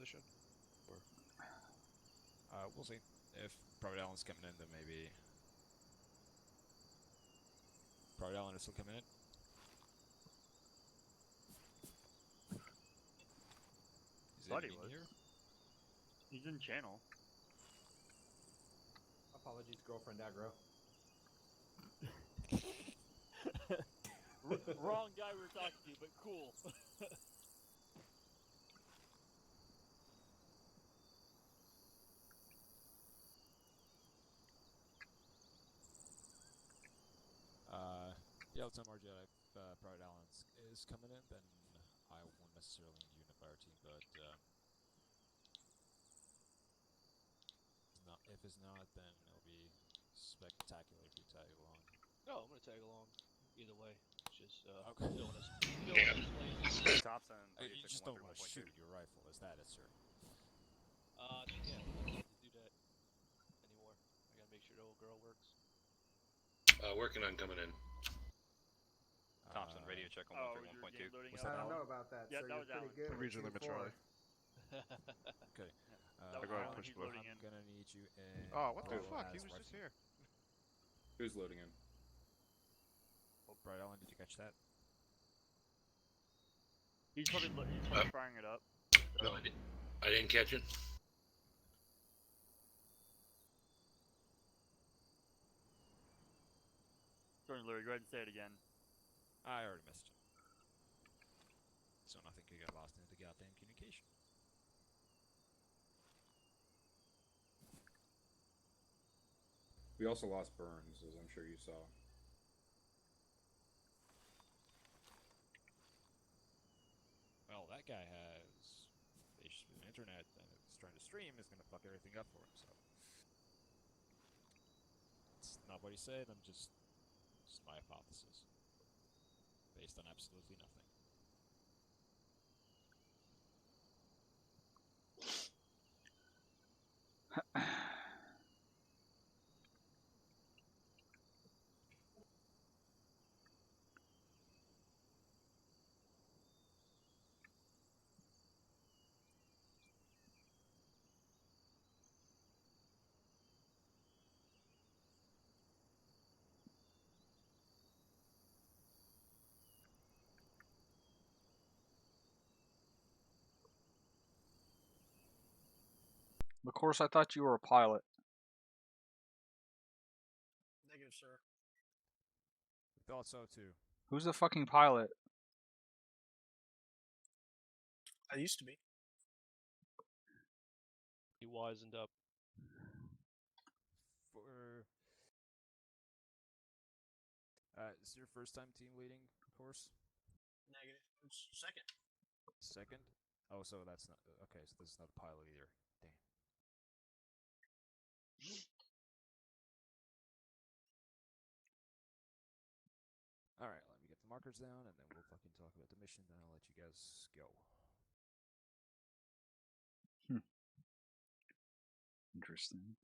position? Or we'll see. If Private Allen's coming in, then maybe Private Allen is still coming in. Is Thought he he was. here? He's in channel. Apologies, girlfriend aggro. Wrong guy we were talking to, but cool. Yeah, let's tell RJ if Private Allen is coming in, then I won't necessarily need you in a fire team, but if it's not, then it'll be spectacular if you tag along. no, I'm gonna tag along. Either way, it's just Okay. don't want to Thompson. You just don't want to shoot your rifle, is that it, sir? Yeah, I don't need to do that anymore. I gotta make sure the old girl works. Working on coming in. Thompson, radio check on 131.2. I don't know about that, Yeah, so that you're was pretty Alan. good. Put region limit, Charlie. Okay. That was go ahead, Alan. push He's blue. loading in. I'm gonna need you in. Oh, what the Bravo fuck? He as was just rifle. here. Who's loading in? Oh, Private Allen, did you catch that? He's probably firing it up. No, I didn't catch it. Sorry, Larry. Go ahead and say it again. I already missed it. So I think you got lost into the goddamn communication. We also lost Burns, as I'm sure you saw. Well, that guy has internet and is trying to stream is gonna fuck everything up for him. So it's not what he said. I'm just my hypothesis based on absolutely nothing. Of course, I thought you were a pilot. Negative, sir. Thought so too. Who's the fucking pilot? I used to be. He wisened up. For is your first time team leading course? Negative. It's second. Second? Oh, so that's not okay. So this is not a pilot either. Damn. All right, let me get the markers down, and then we'll fucking talk about the mission. Then I'll let you guys go. Interesting.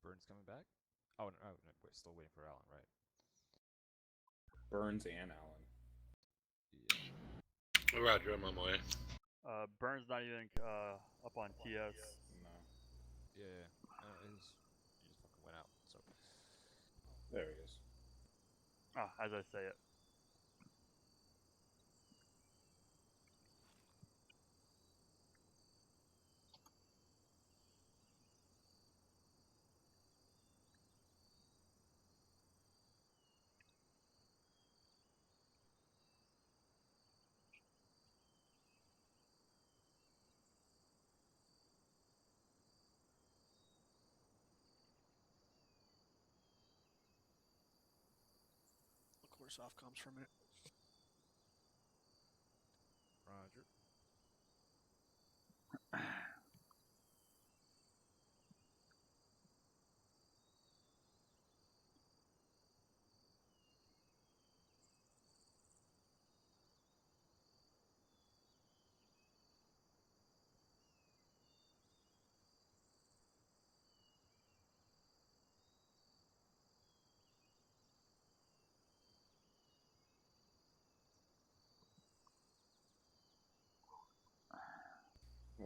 Burns coming back? Oh, no, we're still waiting for Alan, right? Burns and Allen. Yeah. Roger, I'm on my way. Burns not even up on TS. No. Yeah. He just fucking went out. So. There he is. Ah, as I say it. Of course, off comms for a minute. Roger.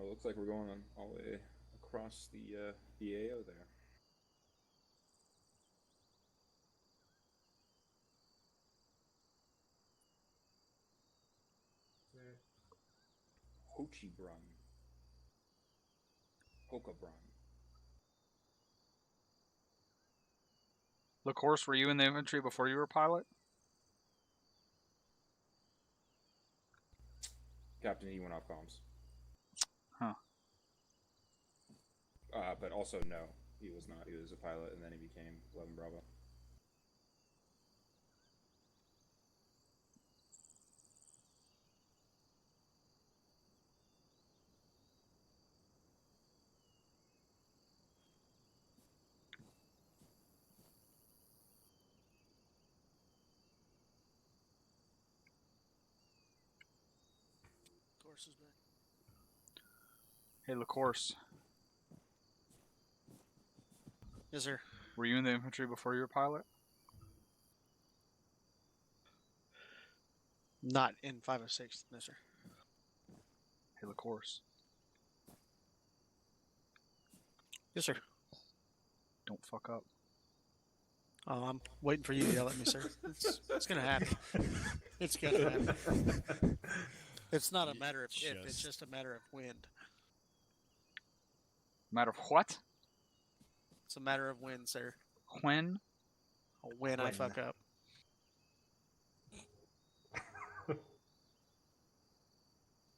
Well, it looks like we're going on all the way across the AO there. Hochibrun. Hokabrun. LaCourse, were you in the infantry before you were a pilot? Captain, he went off comms. Huh. But also, no, he was not. He was a pilot, and then he became 11 Bravo. Course is back. Hey, LaCourse, Yes, sir. were you in the infantry before you were a pilot? Not in 506, no, sir. Hey, LaCourse, Yes, sir. don't fuck up. Oh, I'm waiting for you to yell at me, sir. It's gonna happen. It's gonna happen. It's not a matter of if, it's just a matter of when. Matter of what? It's a matter of when, sir. When? When I fuck up.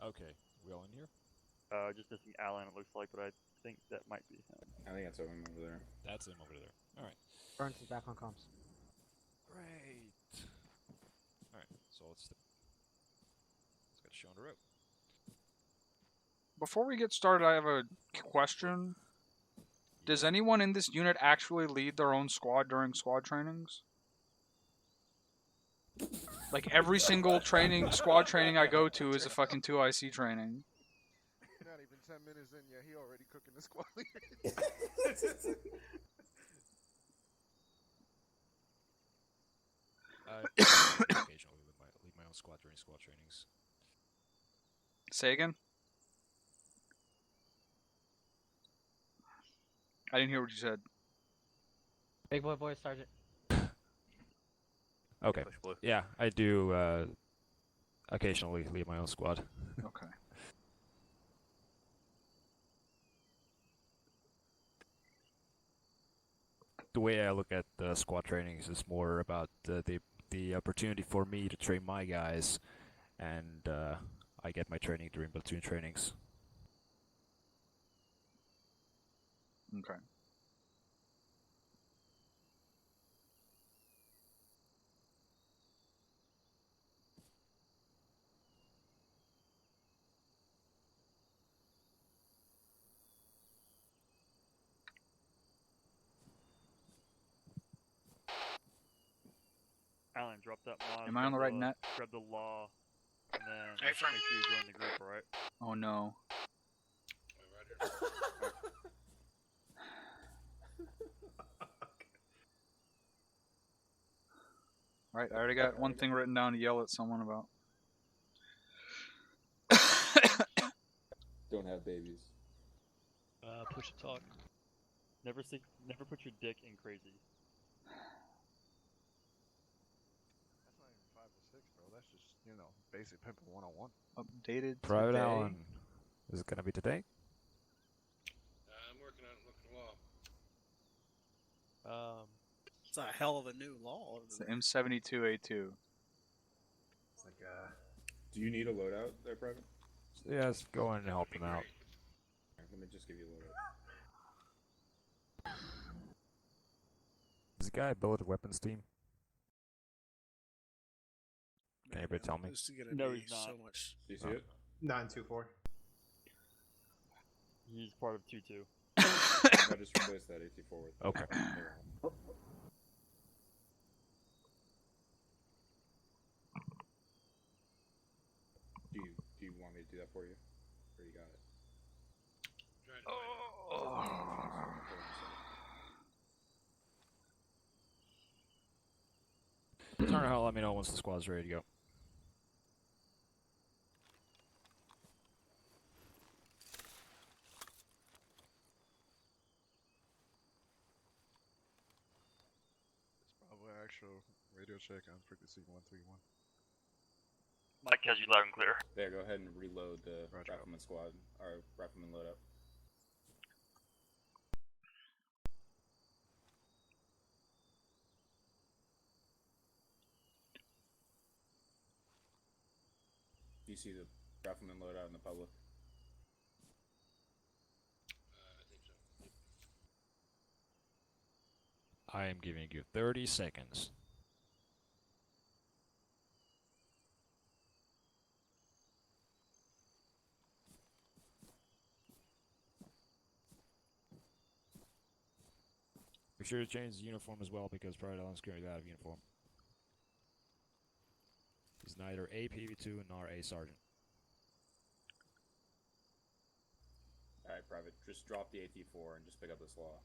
Okay, we all in here? Just missing Alan, it looks like, but I think that might be him. I think that's him over there. That's him over there. Alright. Burns is back on comms. Great. Alright, so let's get a show on the road. Before we get started, I have a question. Does anyone in this unit actually lead their own squad during squad trainings? Like, every single squad training I go to is a fucking 2IC training. Not even 10 minutes in, yeah, he already cooking the squad leader. Occasionally lead my own squad during squad trainings. Say again? I didn't hear what you said. Big boy voice, Sergeant. Okay. Yeah, I do occasionally lead my own squad. Okay. The way I look at squad trainings is more about the opportunity for me to train my guys, and I get my training during platoon trainings. Okay. Alan, drop that mod. Am I on the right net? Grab the law, and then Hey, make sure you join the group, alright? Oh no. Alright, I already got one thing written down to yell at someone about. Don't have babies. Push to talk. Never put your dick in crazy. That's not even 5 or 6, bro. That's just, basic pimping 101. Updated Private today. Allen, is it gonna be today? I'm working on it, looking law. It's a hell of a new law. It's the M72A2. It's like, Do you need a loadout there, Private? Yes, go in and help him out. Let me just give you a loadout. Is the guy a billet weapons team? Can anybody tell me? This is gonna No, be he's not. so much. Do you see it? 924. He's part of 2-2. I just replaced that AT4 with. Okay. Do you want me to do that for you? Or you got it? Turner Hall, let me know once the squad's ready to go. good check. I'm pretty C131. Mike has you loud and clear. There, go ahead and reload the Roger. Rifleman squad, or Rifleman loadout. Do you see the Rifleman loadout in the public? I think so. Yep. I am giving you 30 seconds. Make sure to change the uniform as well because Private Allen's currently out of uniform. He's neither a PV2 nor a sergeant. Alright, Private, just drop the AT4 and just pick up this law.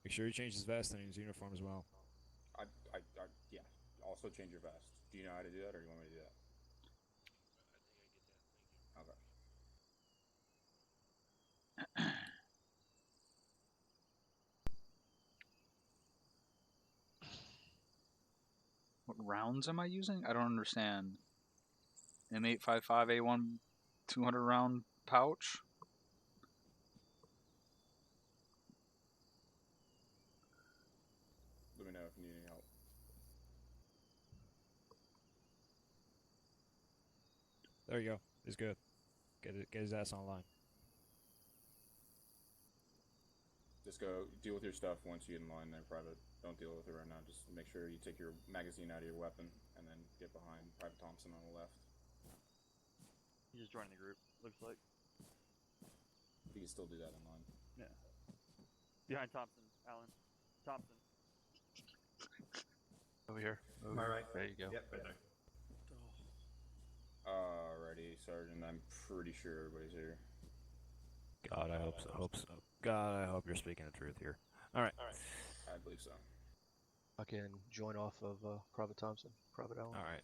Make sure he changes his vest and his uniform as well. Yeah. Also change your vest. Do you know how to do that, or do you want me to do that? I think I get that. Thank you. Okay. What rounds am I using? I don't understand. M855A1 200 round pouch? Let me know if you need any help. There you go. He's good. Get his ass online. Just go deal with your stuff once you get in line there, Private. Don't deal with it right now. Just make sure you take your magazine out of your weapon and then get behind Private Thompson on the left. He just joined the group, looks like. You can still do that in line. Yeah. Behind Thompson, Alan. Thompson. Over here. Am I right? There you go. Yep, right there. Alrighty, Sergeant. I'm pretty sure everybody's here. God, I hope so. God, I hope you're speaking the truth here. Alright. I believe so. I can join off of Private Thompson, Private Allen. Alright.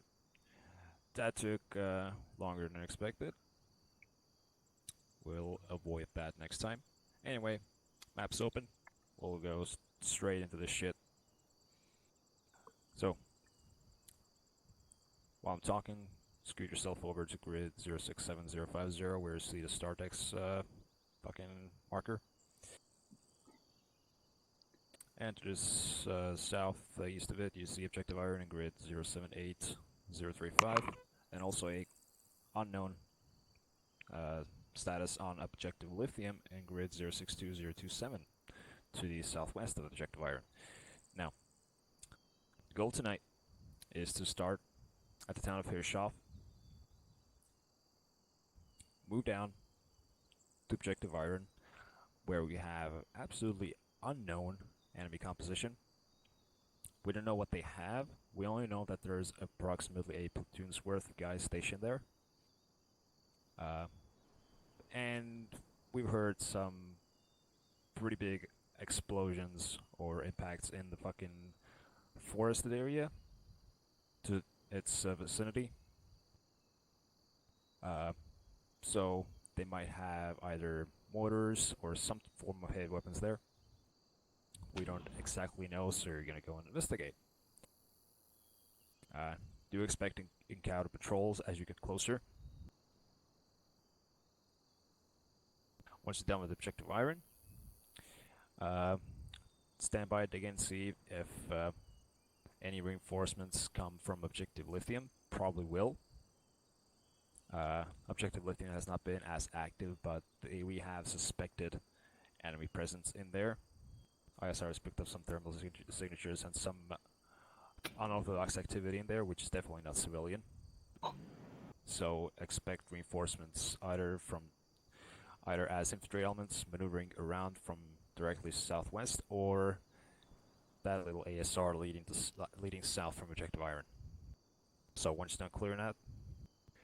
That took longer than expected. We'll avoid that next time. Anyway, map's open. We'll go straight into this shit. So, while I'm talking, scoot yourself over to grid 067050 where you see the StarTex fucking marker. And to this southeast of it, you see Objective Iron in grid 078035, and also a unknown status on Objective Lithium in grid 062027 to the southwest of Objective Iron. Now, the goal tonight is to start at the town of Hirschhoff, move down to Objective Iron, where we have absolutely unknown enemy composition. We don't know what they have. We only know that there's approximately a platoon's worth of guys stationed there. And we've heard some pretty big explosions or impacts in the fucking forested area to its vicinity. So they might have either mortars or some form of heavy weapons there. We don't exactly know, so you're gonna go and investigate. Do expect encounter patrols as you get closer. Once you're done with Objective Iron, stand by to again see if any reinforcements come from Objective Lithium. Probably will. Objective Lithium has not been as active, but we have suspected enemy presence in there. ISR has picked up some thermal signatures and some unorthodox activity in there, which is definitely not civilian. So expect reinforcements either as infantry elements maneuvering around from directly southwest, or that little ASR leading south from Objective Iron. So once you're done clearing that,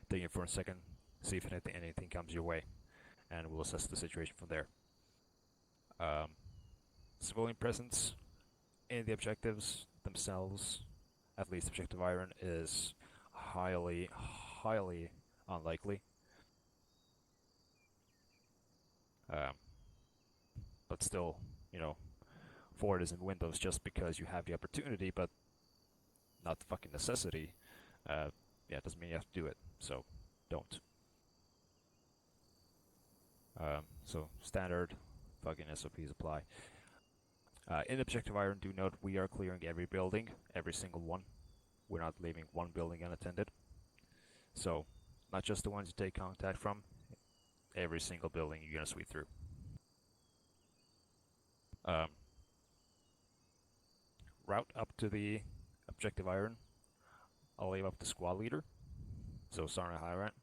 take it for a second, see if anything comes your way, and we'll assess the situation from there. Civilian presence in the objectives themselves, at least Objective Iron, is highly unlikely. but still, you know, forward is in Windows just because you have the opportunity, but not the fucking necessity. Yeah, it doesn't mean you have to do it, so don't. So standard fucking SOPs apply. In Objective Iron, do note we are clearing every building, every single one. We're not leaving one building unattended. So, not just the ones you take contact from, every single building you're gonna sweep through. Route up to the Objective Iron, I'll leave up the squad leader. So Sergeant Hyrant,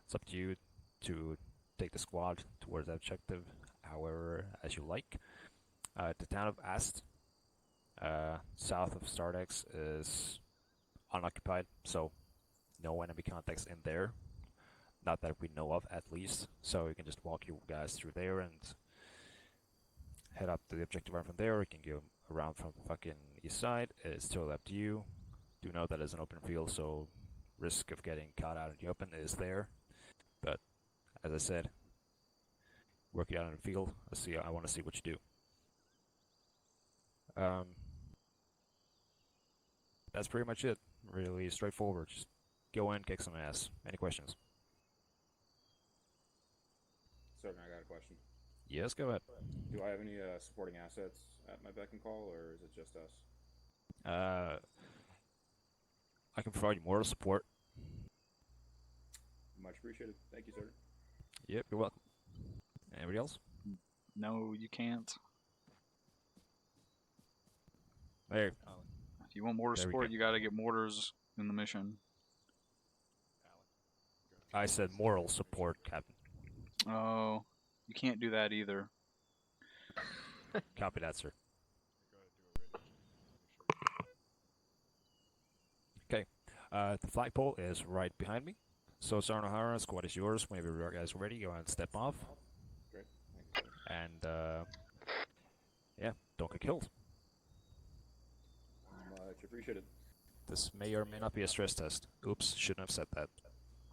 it's up to you to take the squad towards that objective however as you like. The town of Ast, south of Stardex, is unoccupied, so no enemy contacts in there. Not that we know of, at least. So you can just walk you guys through there and head up to the objective arm from there. You can go around from the fucking east side. It's totally up to you. Do know that it's an open field, so risk of getting caught out in the open is there. But as I said, work it out in the field. I want to see what you do. That's pretty much it. Really straightforward. Just go in, kick some ass. Any questions? Certain, I got a question. Yes, go ahead. Do I have any supporting assets at my beck and call, or is it just us? I can provide you moral support. Much appreciated. Thank you, sir. Yep, you're welcome. Anybody else? No, you can't. There. If you want mortar There we support, go. you gotta get mortars in the mission. I said moral support, Captain. Oh, you can't do that either. Copy that, sir. Okay. The flagpole is right behind me. So, Sergeant O'Hara, squad is yours. Whenever you guys are ready, go ahead and step off. Great. Thank you, sir. And, yeah, don't get killed. Much appreciated. This may or may not be a stress test. Oops, shouldn't have said that.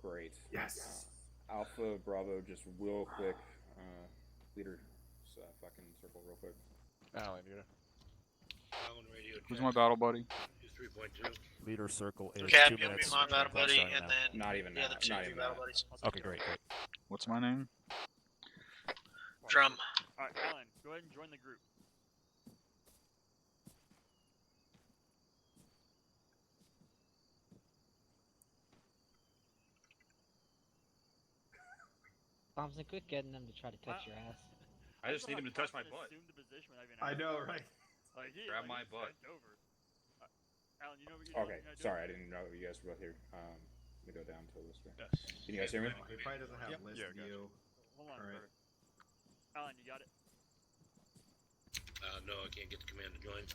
Great. Yes. Alpha, Bravo, just real quick. Leader, fucking circle real quick. Alan, you're Alan radio Who's check. my battle buddy? Is 3.2. Leader circle is Cap, 2 you'll be minutes. my battle from buddy, starting and now. then Not even the other that, two not will be even battle that. buddies. Okay, great, great. What's my name? Drum. Alright, Alan, go ahead and join the group. Thompson, quit getting them to try to touch your ass. I just need him to touch my butt. I know, right? Grab my butt. Alan, you know what you're Okay, doing? sorry, I didn't know you guys were both here. Let me go down to a lister. Yes. Can you guys hear me? He probably doesn't have Yep. list Yeah, view. Hold on, Alright. brother. Alan, you got it? No, I can't get the command to join.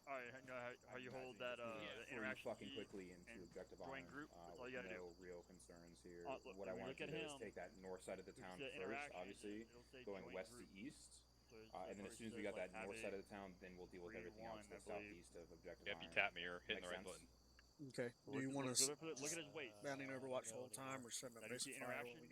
Alright, you know how you hold that the Before you interaction fucking key? quickly into and objective join honor, group, that's all with you gotta no real concerns here. Look, What I when you want look to at do is him, take that north side of the town the first, interaction, obviously, it'll say going join west group. to east. So it's And then as soon as we got that north side of the town, then we'll deal with everything else to the southeast of objective Yep, honor. you tap me or hitting the Makes right sense? button. Okay. Do you want to Look at his waist. bounding Overwatch full time or setting up Now, do you see basic firewall when interaction?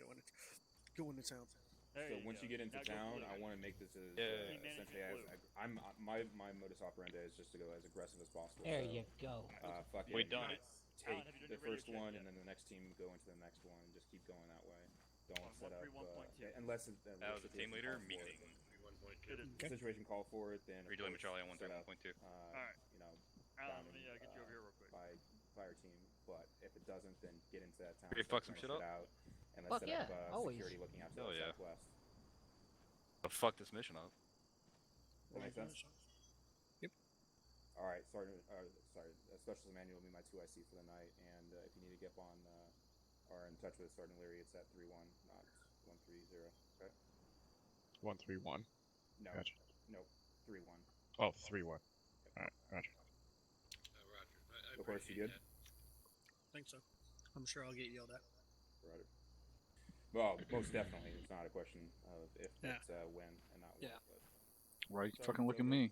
we go into town? There So once go. you get into Now go town, blue. I want to make this as Yeah. essentially as I'm my modus operandi is just to go as aggressive as possible. There so, you go. Fucking We done it. take Alan, have you done the your radio first check one, yet? and then the next team go into the next one, and just keep going that way. Don't On set up 131.2. unless That was a team leader meeting. 3.1.2. the situation call for it. Then of Redoing course, Charlie on set up, 131.2. Alright. You know, Alan, let bounding, me get you over here real quick. by fire team. But if it doesn't, then get into that town. Ready to start fuck some clearing shit up? out, and Fuck let's set yeah, up always. security looking out to Hell the yeah. southwest. The fuck this mission up. That makes sense. Yep. All right, sorry, Specialist Emmanuel will be my 2IC for the night, and if you need to get on or in touch with Sergeant Leary, it's at 31, not 130. Okay. 131. No. Gotcha. Nope. 31. Oh, 3-1. Alright, gotcha. Roger. I Of course, you appreciate good? that. think so. I'm sure I'll get yelled at. Roger. Well, most definitely. It's not a question of if, Yeah. it's when, and not when. Yeah. But, Right, Sorry, fucking look at Silver. me.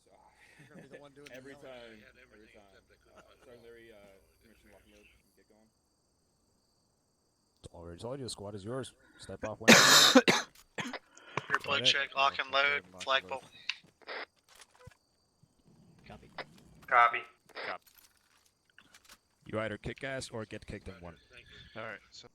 so, You're gonna be the one doing the every yelling. time, Yeah, every everything time. except I couldn't find it Sergeant all. Leary, permission to lock mode, get going. Already told you, the squad is yours. Step off when Rear plug Got it. check, lock and load, Lock and flagpole. Copy. Copy. You either kick ass or get kicked in one. Thank you. Alright, so.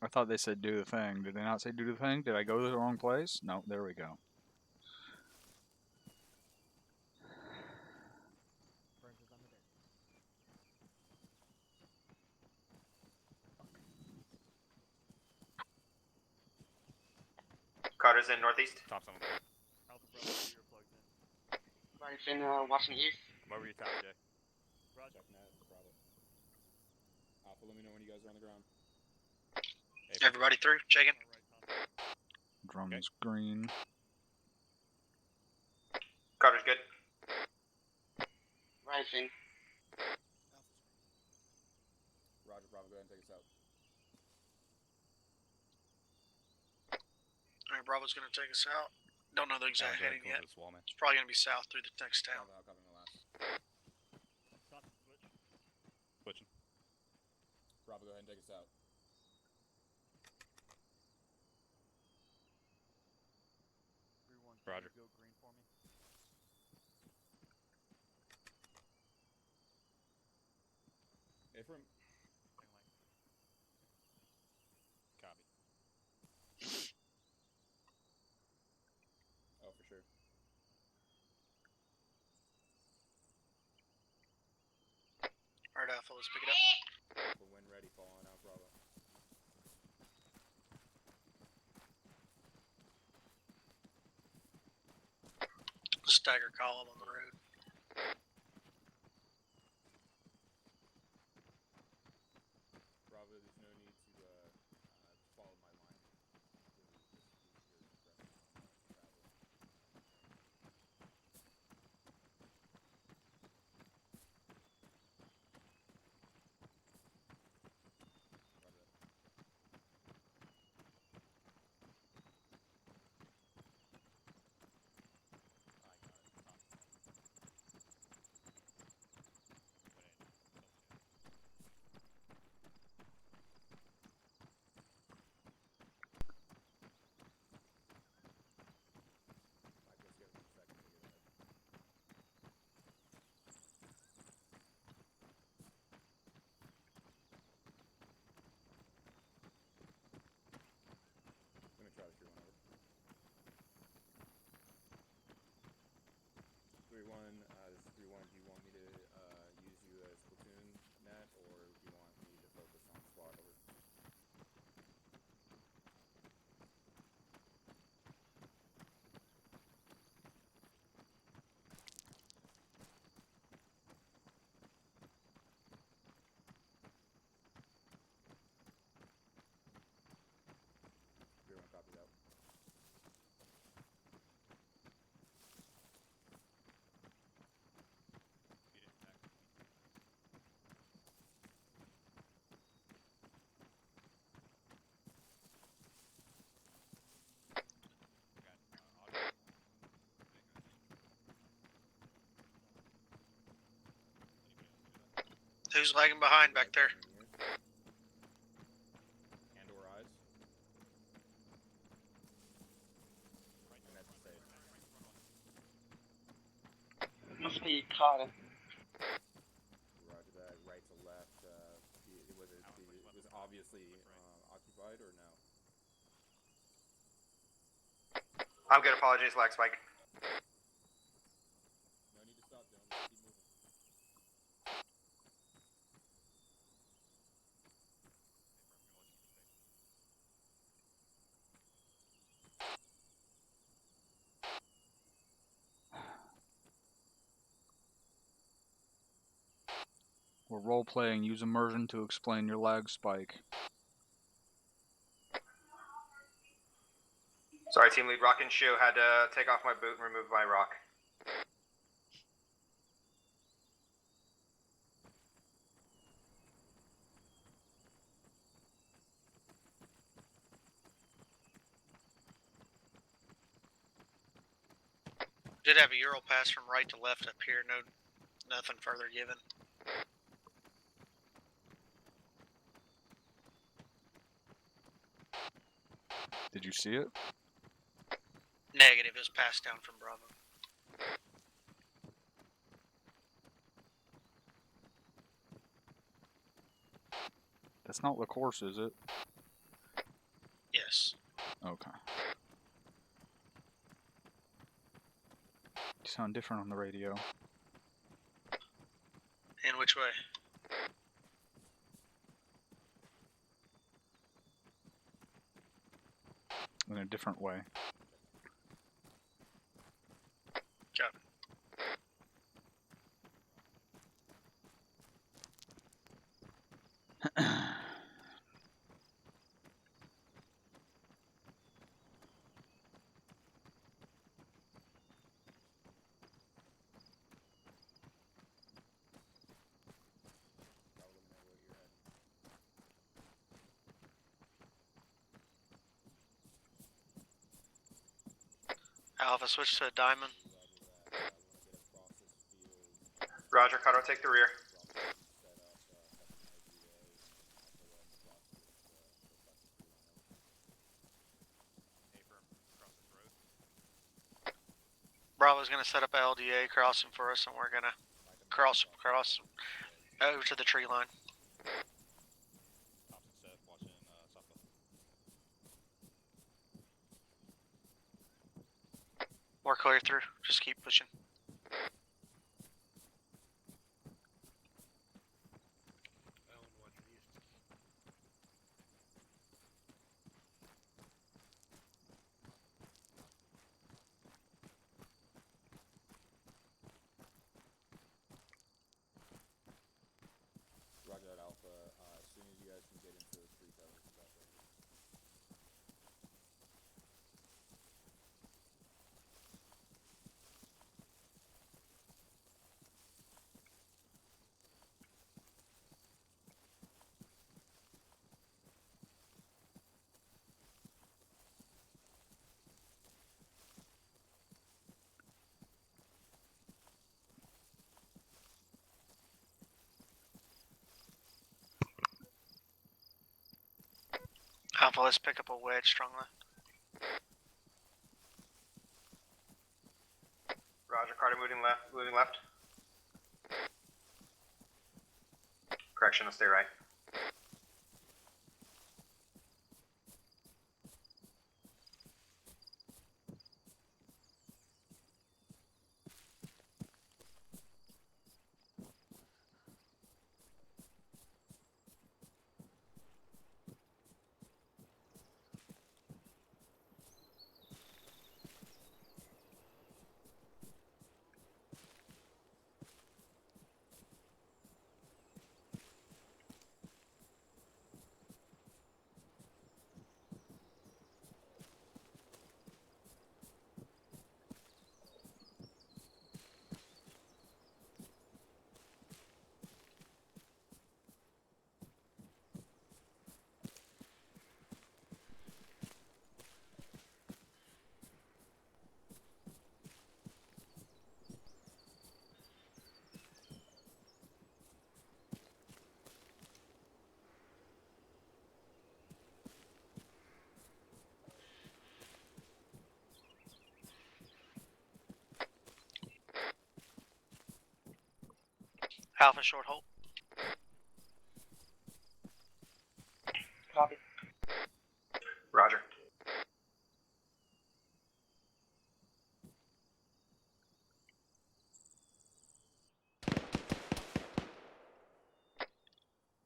I thought they said do the thing. Did they not say do the thing? Did I go to the wrong place? No, there we go. Carter's in northeast. Thompson. Alpha Bravo, rear plugged in. Right, Finn, watching east. Where were you, Top J? Roger. Check net, Bravo. Alpha, let me know when you guys are on the ground. Everybody through, checking. All right, Thompson. Drums green. Carter's good. Right, Finn. Roger, Bravo, go ahead and take us out. Alright, Bravo's gonna take us out. Don't know the exact heading yet. This wall, man. It's probably gonna be south through the next town. Bravo, copying the last. Thompson switch. Switching. Bravo, go ahead and take us out. Roger. Go green for me. Ifram. Copy. Oh, for sure. Alright, Alpha, let's pick it up. Alpha, when ready, falling out, Bravo. Stagger column on the road. Bravo, there's no need to follow my line. This is just easier to press on travel. Roger that. Mike, let's give him a second to get ahead. Let me try the 3-1 over. 3-1, this is 3-1. Do you want me to use you as platoon net, or do you want me to focus on squad over? Everyone copy that. Who's lagging behind back there? And or eyes. And that's safe. Must be Carter. Roger that. Right to left. Was it obviously occupied or no? I'm good. Apologies, lag spike. No need to stop, Dylan. Let's keep moving. We're role playing. Use immersion to explain your lag spike. Sorry, team lead. Rock and Shoe had to take off my boot and remove my rock. Did have a Euro pass from right to left up here. No, nothing further given. Did you see it? Negative. It was passed down from Bravo. That's not LaCourse, is it? Yes. Okay. You sound different on the radio. In which way? In a different way. Got it. Alpha, switch to a diamond. Roger, Kato, take the rear. Bravo's gonna set up a LDA crossing for us, and we're gonna cross over to the tree line. Thompson Seth watching southwest. We're clear through. Just keep pushing. Island watching east. Roger that, Alpha. As soon as you guys can get into those trees, I will come back over. Alpha, let's pick up a wedge strong left. Roger, Carter, moving left. Correction, let's stay right. Alpha, short hold. Copy. Roger.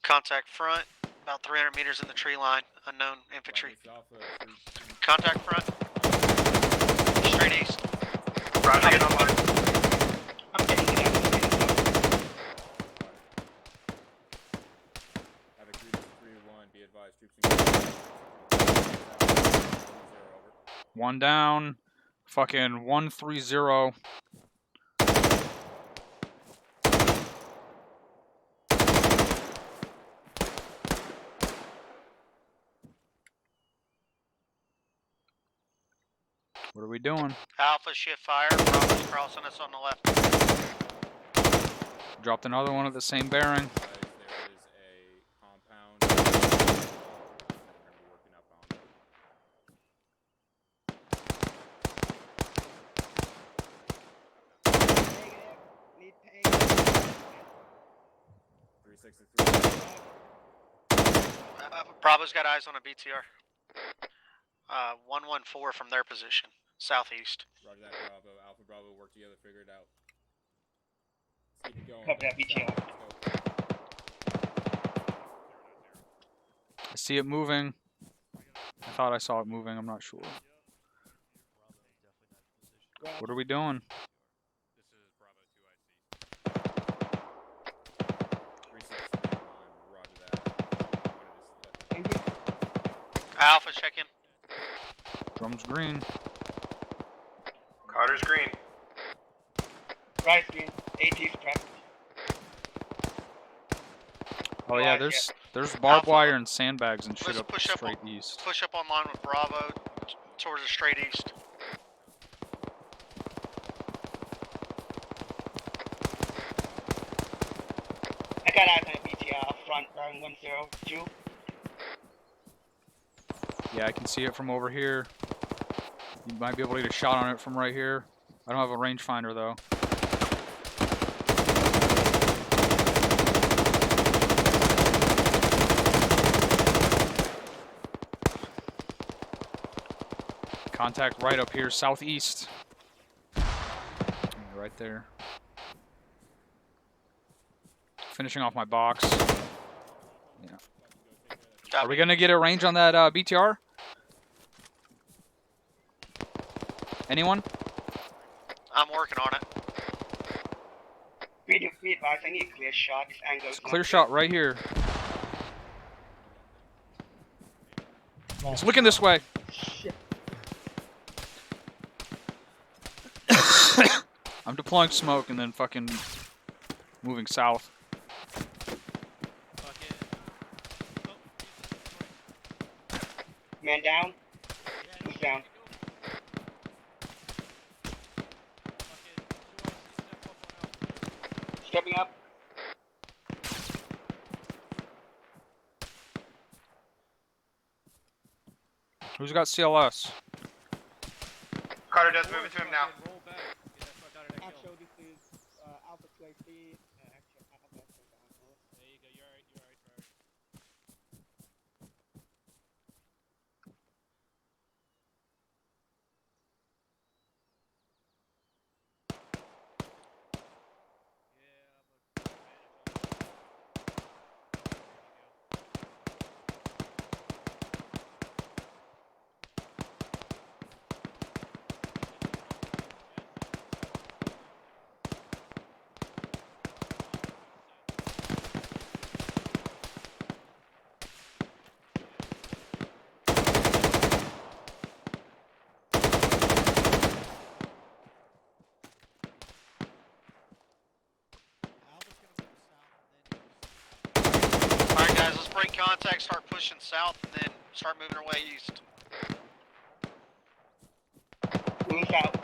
Contact front, about 300 meters in the tree line. Unknown infantry. Contact front. Straight east. Roger, get online. I'm getting it out. Have a crew 3-1. Be advised, troops engaged. 0, over. One down. Fucking 130. What are we doing? Alpha shift fire. Bravo's crossing us on the left. Dropped another one at the same bearing. Guys, there is a compound that we're going to be working up on. Need pay. 363. Bravo's got eyes on a BTR. 114 from their position, southeast. Roger that, Bravo. Alpha Bravo, work together, figure it out. Let's keep it going. Copy that, BTR. I see it moving. I thought I saw it moving. I'm not sure. What are we doing? This is Bravo 2 IC. 360 on, roger that. Alpha, check in. Drum's green. Carter's green. Right green. AT's prepped. Oh yeah, there's barbed wire and sandbags and shit Let's up push up straight east. Push up on line with Bravo towards the straight east. I got eyes on a BTR up front, bearing 102. Yeah, I can see it from over here. You might be able to get a shot on it from right here. I don't have a rangefinder though. Contact right up here, southeast. Right there. Finishing off my box. Yeah. Are we gonna get a range on that BTR? Anyone? I'm working on it. Be advised, I need a clear shot. This angle is Clear shot right here. It's looking this way. Shit. I'm deploying smoke and then fucking moving south. Man down. Who's down? Stepping up. Who's got CLS? Carter does move it to him now. Actually, this is Alpha 2AC. There you go. You're alright. You're alright. You're alright. Alright guys, let's break contact, start pushing south, and then start moving our way east. Move out.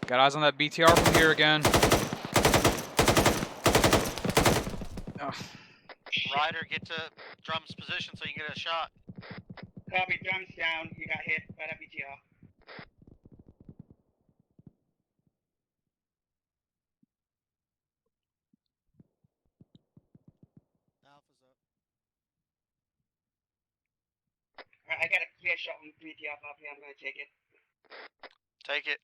Got eyes on that BTR from here again. Ryder, get to Drum's position so you can get a shot. Copy, Drum's down. You got hit by that BTR. Alpha's up. Alright, I got a clear shot from BTR up here. I'm gonna take it. Take it.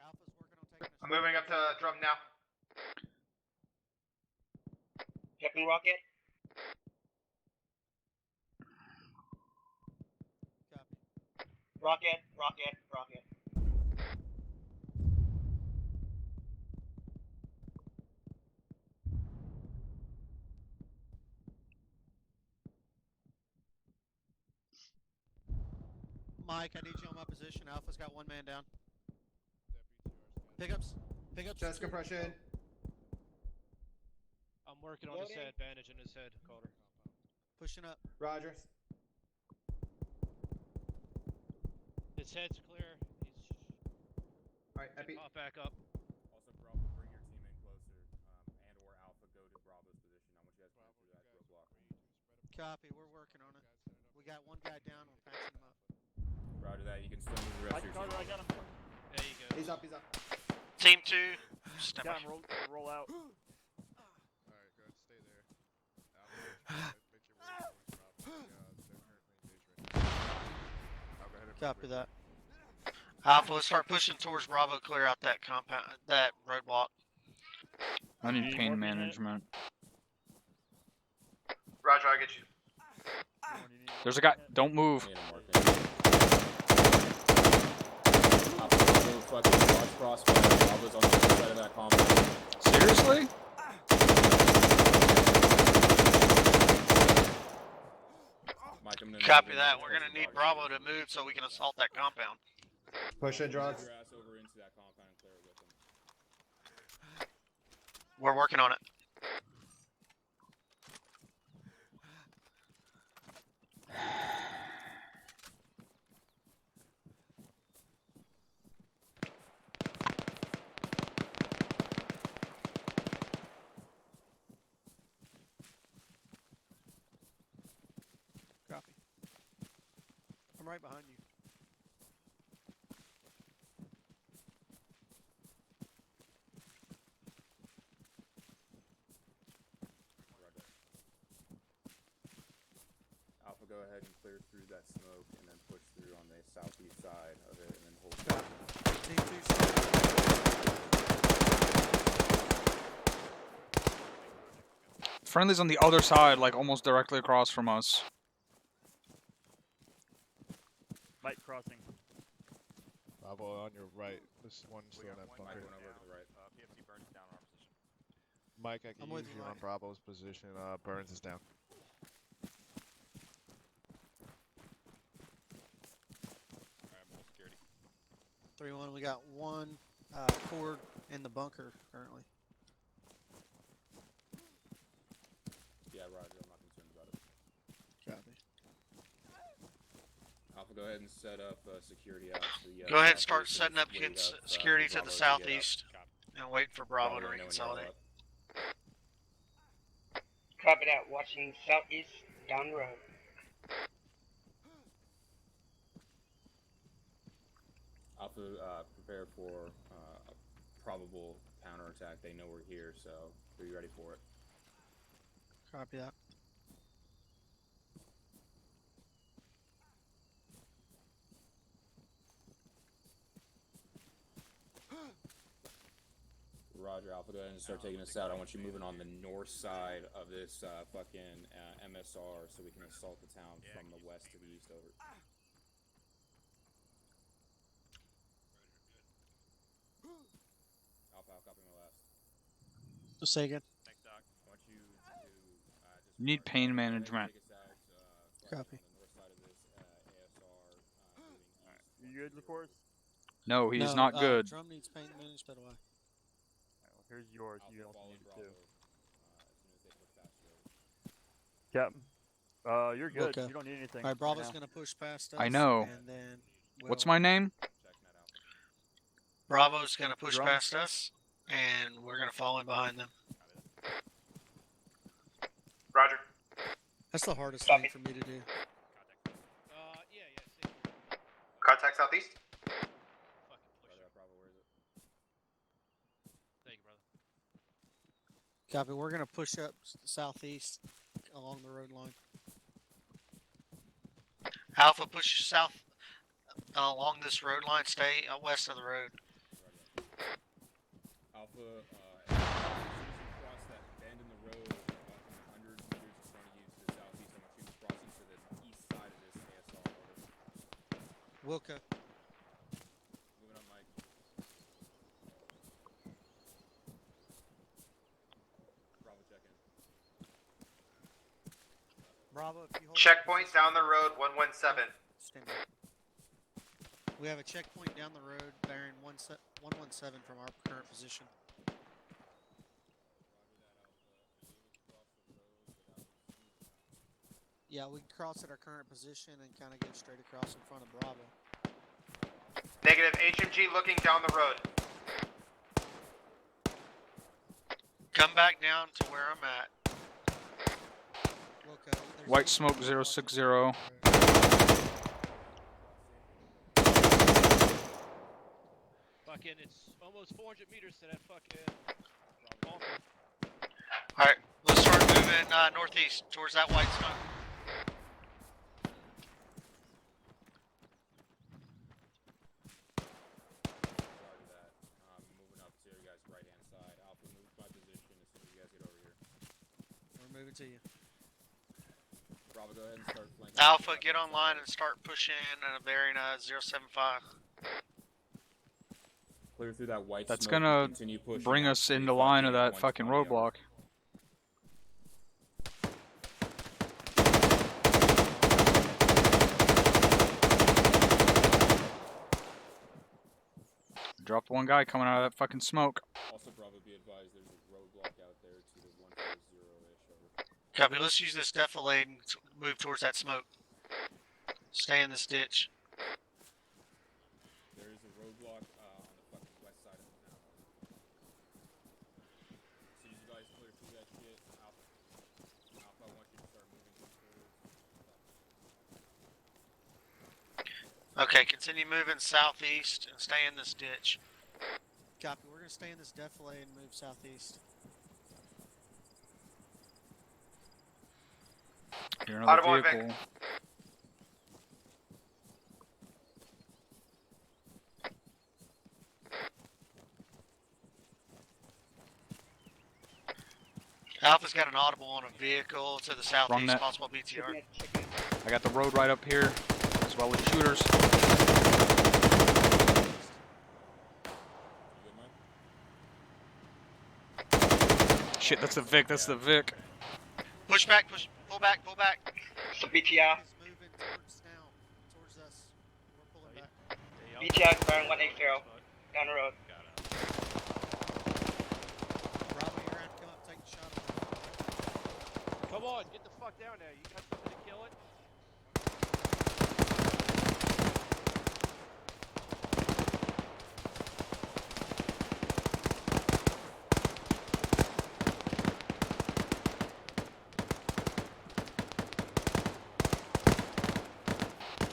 Alpha's working on taking a I'm moving up to drum now. Captain Rocket. Copy. Rocket. Mike, I need you on my position. Alpha's got one man down. Pickups. Chest compression. I'm working on his Loading. head, bandaging his head, Calder. Pushing up. Roger. His head's clear. Alright, Epi. Pop back up. Also, Bravo, bring your team in closer, and or Alpha go to Bravo's position. I want you guys to move through that roadblock. Copy. We're working on it. We got one guy down. We're patching him up. Roger that. You can still move the rest of your team. I got him. There you go. He's up. Team 2. Step Got him. Roll out. Alright, go ahead, stay there. Make your way towards Bravo. They're currently engaged right now. I'll go ahead and Copy that. Alpha, let's start pushing towards Bravo. Clear out that compound, that roadblock. I need Need pain morphine hit? management. Roger, I'll get you. There's a guy. Don't move. Need a market. Bravo, fucking watch crossfire. Bravo's on the other side of that compound. Seriously? Mike, I'm gonna Copy move that. in We're closer gonna need Roger. Bravo to move so we can assault that compound. Push in, drugs. Move your ass over into that compound and clear it with them. We're working on it. Copy. I'm right behind you. Roger. Alpha, go ahead and clear through that smoke and then push through on the southeast side of it and then hold back. Team 2 stop. Friendly's on the other side, like almost directly across from us. Mike crossing. Bravo on your right. This one still in that Mike bunker. went over to the right. PFC Burns down on our position. Mike, I can I'm with use you, you on Mike. Bravo's position. Burns is down. Alright, I'm full security. 3-1. We got one cord in the bunker currently. Yeah, Roger, I'm not concerned about it. Copy. Alpha, go ahead and set up security out to the Go ahead and start southeast setting up and wait security for to the Bravo to get up. southeast and wait for Bravo to Let me know when you're all reconsolidate. up. Copy that. Watching southeast down the road. Alpha, prepare for a probable counterattack. They know we're here, so be ready for it. Copy that. Roger, Alpha, go ahead and start taking us out. I want you moving on the north side of this fucking MSR so we can assault the town from the west to the east over. Alpha, I'll copy my last. Just say again. Thanks, Doc. I want you to just Need pain management. take us out, Copy. on the north side of this ASR, moving east. You good, Geforce? No, he's No, not good. Drum needs paint managed, but why? Alright, well, here's yours. Alpha, You also follow need it Bravo, too. as soon as they push past you. Captain. You're good. Okay. You don't need anything. Alright, Bravo's right now. gonna push past us. I know. And then What's we'll- my name? Checking that out. Bravo's gonna push Drum. past us, and we're gonna fall in behind them. Roger. That's the hardest Copy. thing for me to do. Yeah, see. Contact southeast. Fucking push Roger, it. Bravo, where is it? Thank you, brother. Copy. We're gonna push up southeast along the road line. Alpha, push south along this road line. Stay west of the road. Alpha, as soon as you cross that bend in the road, about 100 meters in front of you to the southeast, I want you crossing to the east side of this ASL. Wilka. Moving up, Mike. Bravo, check in. Bravo, if you hold Checkpoint down the road, 117. Stand by. We have a checkpoint down the road bearing 117 from our current position. Yeah, we can cross at our current position and kind of go straight across in front of Bravo. Negative, HMG looking down the road. Come back down to where I'm at. Wilka, White smoke 060. Fucking, it's almost 400 meters to that fucking bunker. Alright, let's start moving northeast towards that white smoke. Roger that. Moving up to your guys' right-hand side. Alpha, move to my position as soon as you guys get over here. We're moving to you. Bravo, go ahead and start flanking. Alpha, get online and start pushing and bearing 075. Clear through that white That's smoke, gonna continue pushing bring out us to into line of that 120 fucking over. roadblock. Dropped one guy coming out of that fucking smoke. Also, Bravo, be advised, there's a roadblock out there to the 140-ish over. Copy, let's use this defilade and move towards that smoke. Stay in this ditch. There is a roadblock on the fucking west side of it now. As soon as you guys clear through that shit, Alpha, I want you to start moving towards. Okay, continue moving southeast and stay in this ditch. Copy. We're going to stay in this defilade and move southeast. Hear another Audible, vehicle. Vic. Alpha's got an audible on a vehicle to the Wrong southeast, net. possible BTR. I got the road right up here, as well as shooters. Shit, that's the Vic, that's the Vic. Push back, pull back, pull back. It's a BTR. Is moving towards now, towards us. We're pulling back. BTR bearing 180 down the road. Bravo, you're going to come up, take a shot on it. Come on, get the fuck down there. You got something to kill it?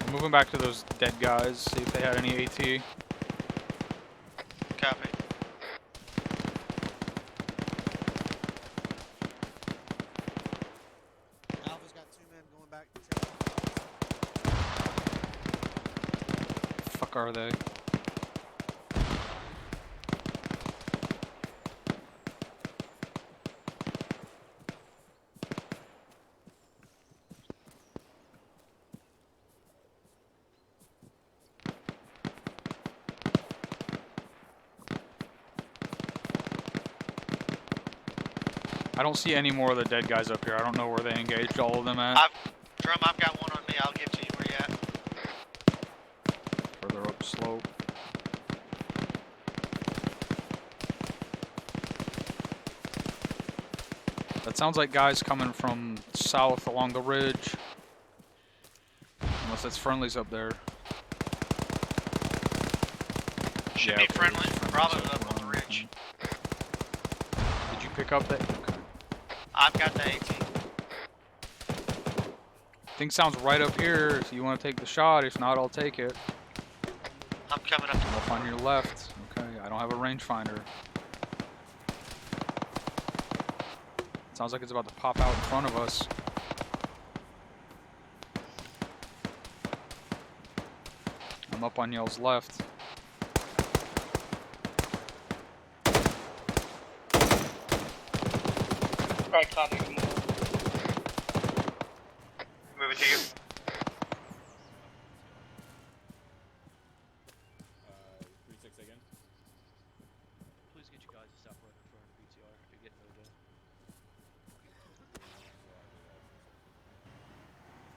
I'm moving back to those dead guys, see if they had any AT. Copy. Alpha's got 2 men going back to Charlie. Fuck are they? I don't see any more of the dead guys up here. I don't know where they engaged all of them at. Drum, I've got one on me. I'll give to you. Where you at? Further up slope. That sounds like guys coming from south along the ridge. Unless it's friendlies up there. Should Yeah, be okay, friendly. there's Bravo friendlies up on the around. ridge. Did you pick up that? Okay. I've got the AT. Thing sounds right up here if you want to take the shot. If not, I'll take it. I'm coming up. I'm up on your left. Okay, I don't have a rangefinder. Sounds like it's about to pop out in front of us. I'm up on y'all's left. Right, Connor, you move. Move it to you. 3-6 again. Please get you guys to stop running in front of the BTR. You're getting moved in.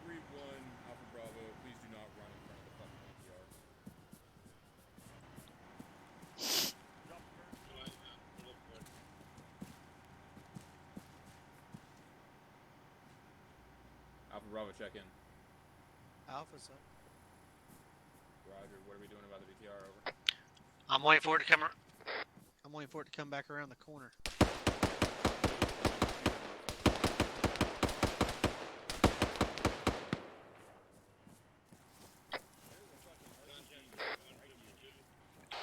3-1 Alpha Bravo. Please do not run in front of the fucking BTR. Alpha Bravo, check in. Alpha's up. Roger. What are we doing about the BTR? Over. I'm waiting for it to come. I'm waiting for it to come back around the corner.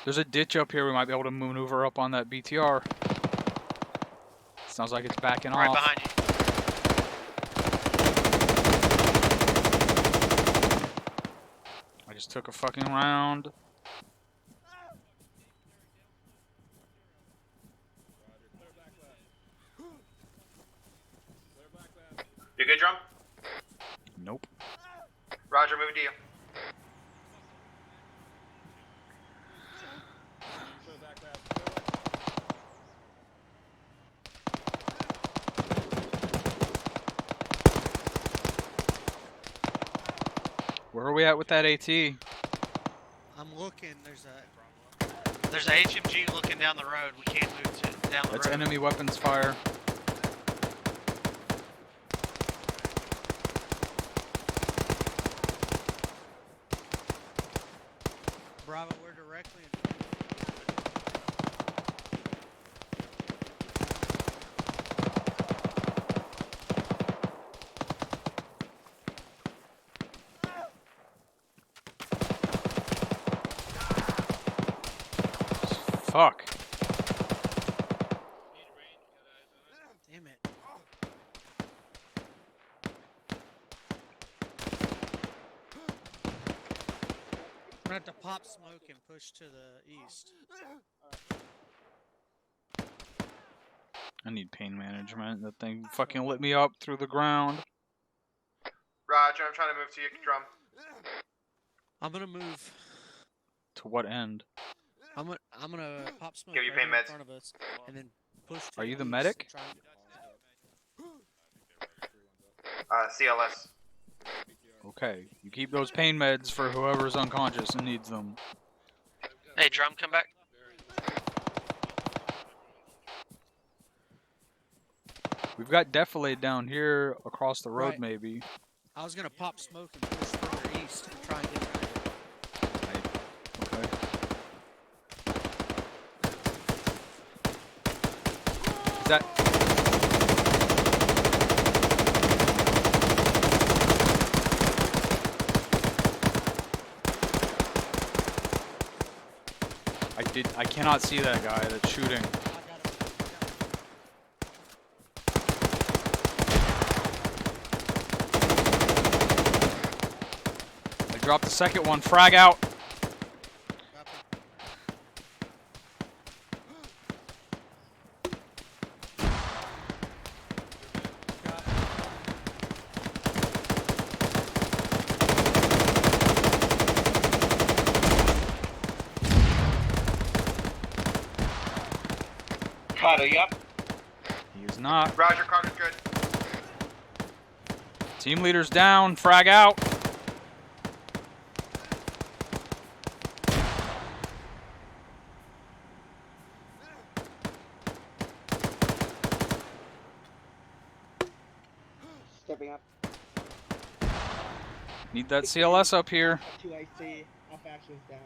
There's a ditch up here. We might be able to maneuver up on that BTR. Sounds like it's backing Right off. behind you. I just took a fucking round. You good, Drum? Nope. Roger, move it to you. Where are we at with that AT? I'm looking. There's a HMG looking down the road. We can't move to down the That's road. enemy weapons fire. Bravo. We're directly in. Fuck. Damn it. I'm gonna have to pop smoke and push to the east. I need pain management. That thing fucking lit me up through the ground. Roger, I'm trying to move to you, Drum. I'm gonna move. To what end? I'm gonna pop smoke Give you right pain here in meds. front of us, and then push. To Are you the east medic? and try and get- CLS. Okay. You keep those pain meds for whoever's unconscious and needs them. Hey, Drum, come back. We've got defilade down here across the road, Right. maybe. I was gonna pop smoke and push further east and try and get. Okay. Is that? I cannot see that guy that's shooting. I dropped the second one. Frag out. Carter, you up? He is not. Roger, Carter's good. Team leader's down. Frag out. Stepping up. Need that CLS up here. 2 IC. Off actions down.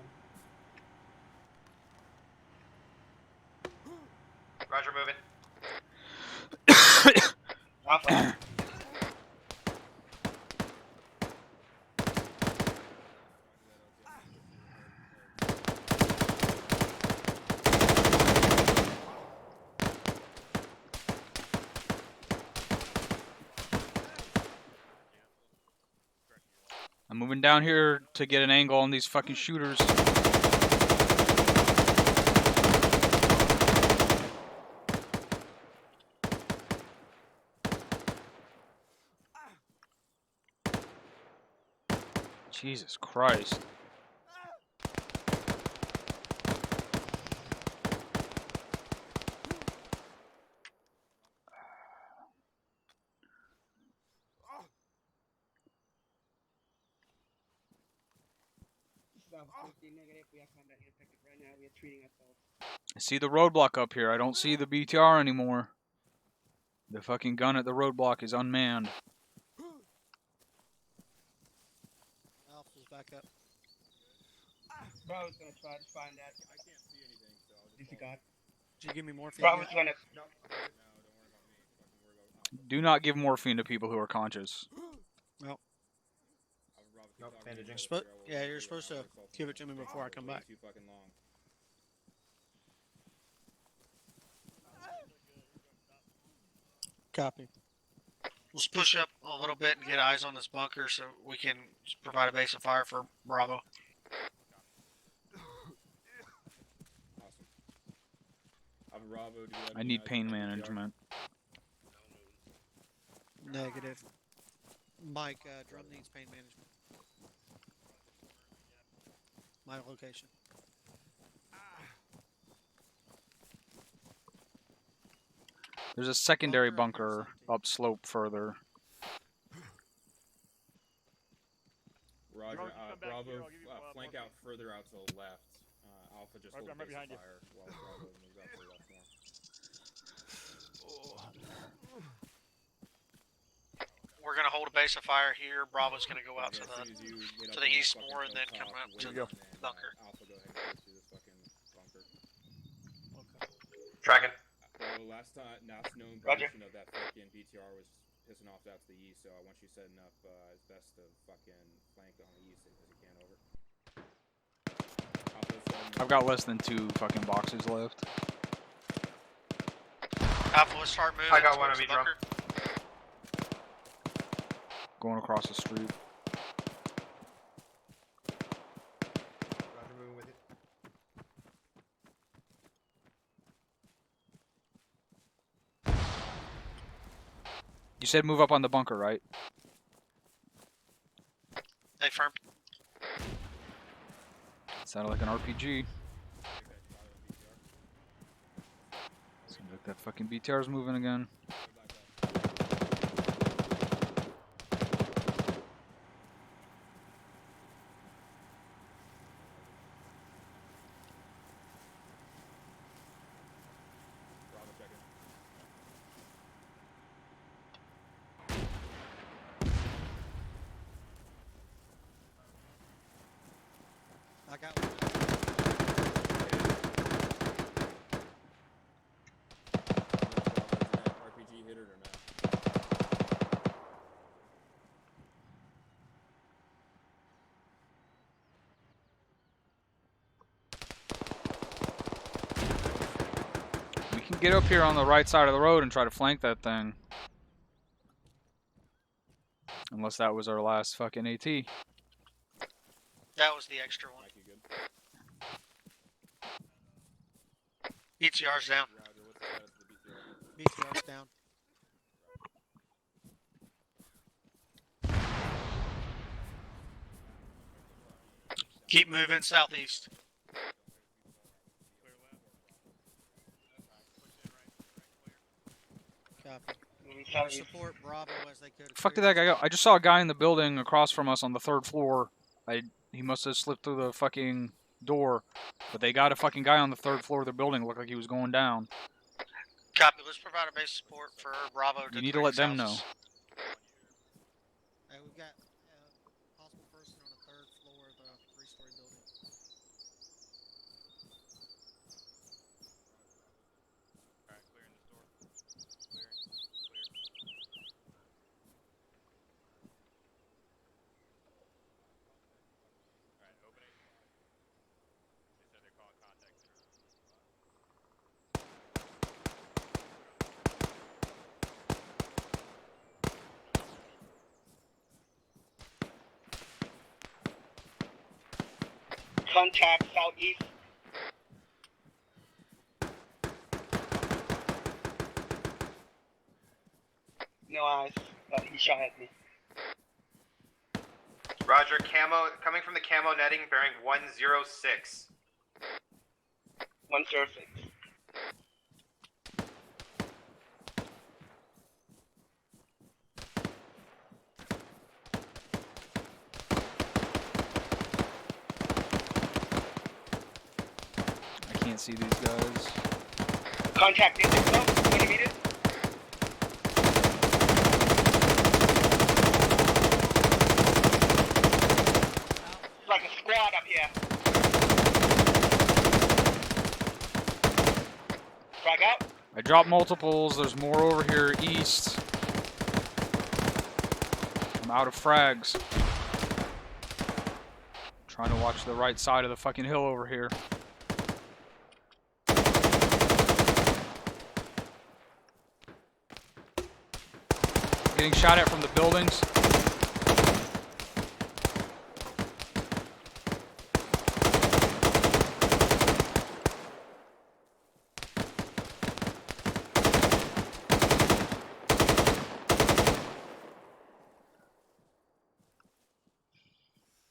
Roger, moving. Alpha. I'm moving down here to get an angle on these fucking shooters. Jesus Christ. South 50 negative. We are combat ineffective right now. We are treating ourselves. I see the roadblock up here. I don't see the BTR anymore. The fucking gun at the roadblock is unmanned. Alpha's back up. Bravo's gonna try to find that. I can't see anything, so I'll just Disregard. Did you give me morphine? Bravo's yet? gonna. No, I'm good now. Don't worry about me. Fucking worry about Alpha. Do not give morphine to people who are conscious. Nope. Nope, bandaging. Yeah, you're supposed to give it to me before I come back. Too fucking long. Copy. Let's push up a little bit and get eyes on this bunker so we can provide a base of fire for Bravo. Awesome. I'm Bravo. Do you have I any need eyes pain on the management. Negative. Mike, drum needs pain management. My location. There's a secondary bunker upslope further. Roger. Bravo, just come back Bravo, here, I'll give you, flank more out further out to the left. Alpha just hold I'm right base behind of you. fire while Bravo moves out to the left more. We're gonna hold a base of fire here. Bravo's gonna go out Roger, to as soon as you get to up the on that east fucking more and then hilltop, come up to wait, the and then, bunker. Alpha, go ahead and go through this fucking bunker. Tracking. Bravo, last known Roger. position of that fucking BTR was pissing off out to the east, so I want you setting up as best to fucking flank on the east as you can. Over. I've got less than 2 fucking boxes left. Alpha, let's start moving. I got one towards of the me, drum. bunker. Going across the street. Roger, moving with you. You said move up on the bunker, right? Hey, firm. Sounded like an RPG. Seems like that fucking BTR's moving again. Bravo, check in. I got one. RPG hit it or not? We can get up here on the right side of the road and try to flank that thing. Unless that was our last fucking AT. That was the extra one. Mike, you good? ETR's down. Roger, what's the status of the BTR? BTR's down. Keep moving southeast. Copy. Moving southeast. Support Bravo as they could. Fuck did that guy go? I just saw a guy in the building across from us on the 3rd floor. He must have slipped through the fucking door. But they got a fucking guy on the 3rd floor of the building. Looked like he was going down. Copy. Let's provide a base support for Bravo. You need to clear let these them know. houses. Hey, we've got possible person on the 3rd floor of the 3-story building. Alright, clearing this door. Clearing. Clear. Alright, opening. They said they're calling contact center. Contact southeast. No eyes, but he shot at me. Roger, camo coming from the camo netting bearing 106. 106. I can't see these guys. Contact distance though, 20 meters. Like a squad up here. Frag out. I dropped multiples. There's more over here east. I'm out of frags. Trying to watch the right side of the fucking hill over here. Getting shot at from the buildings.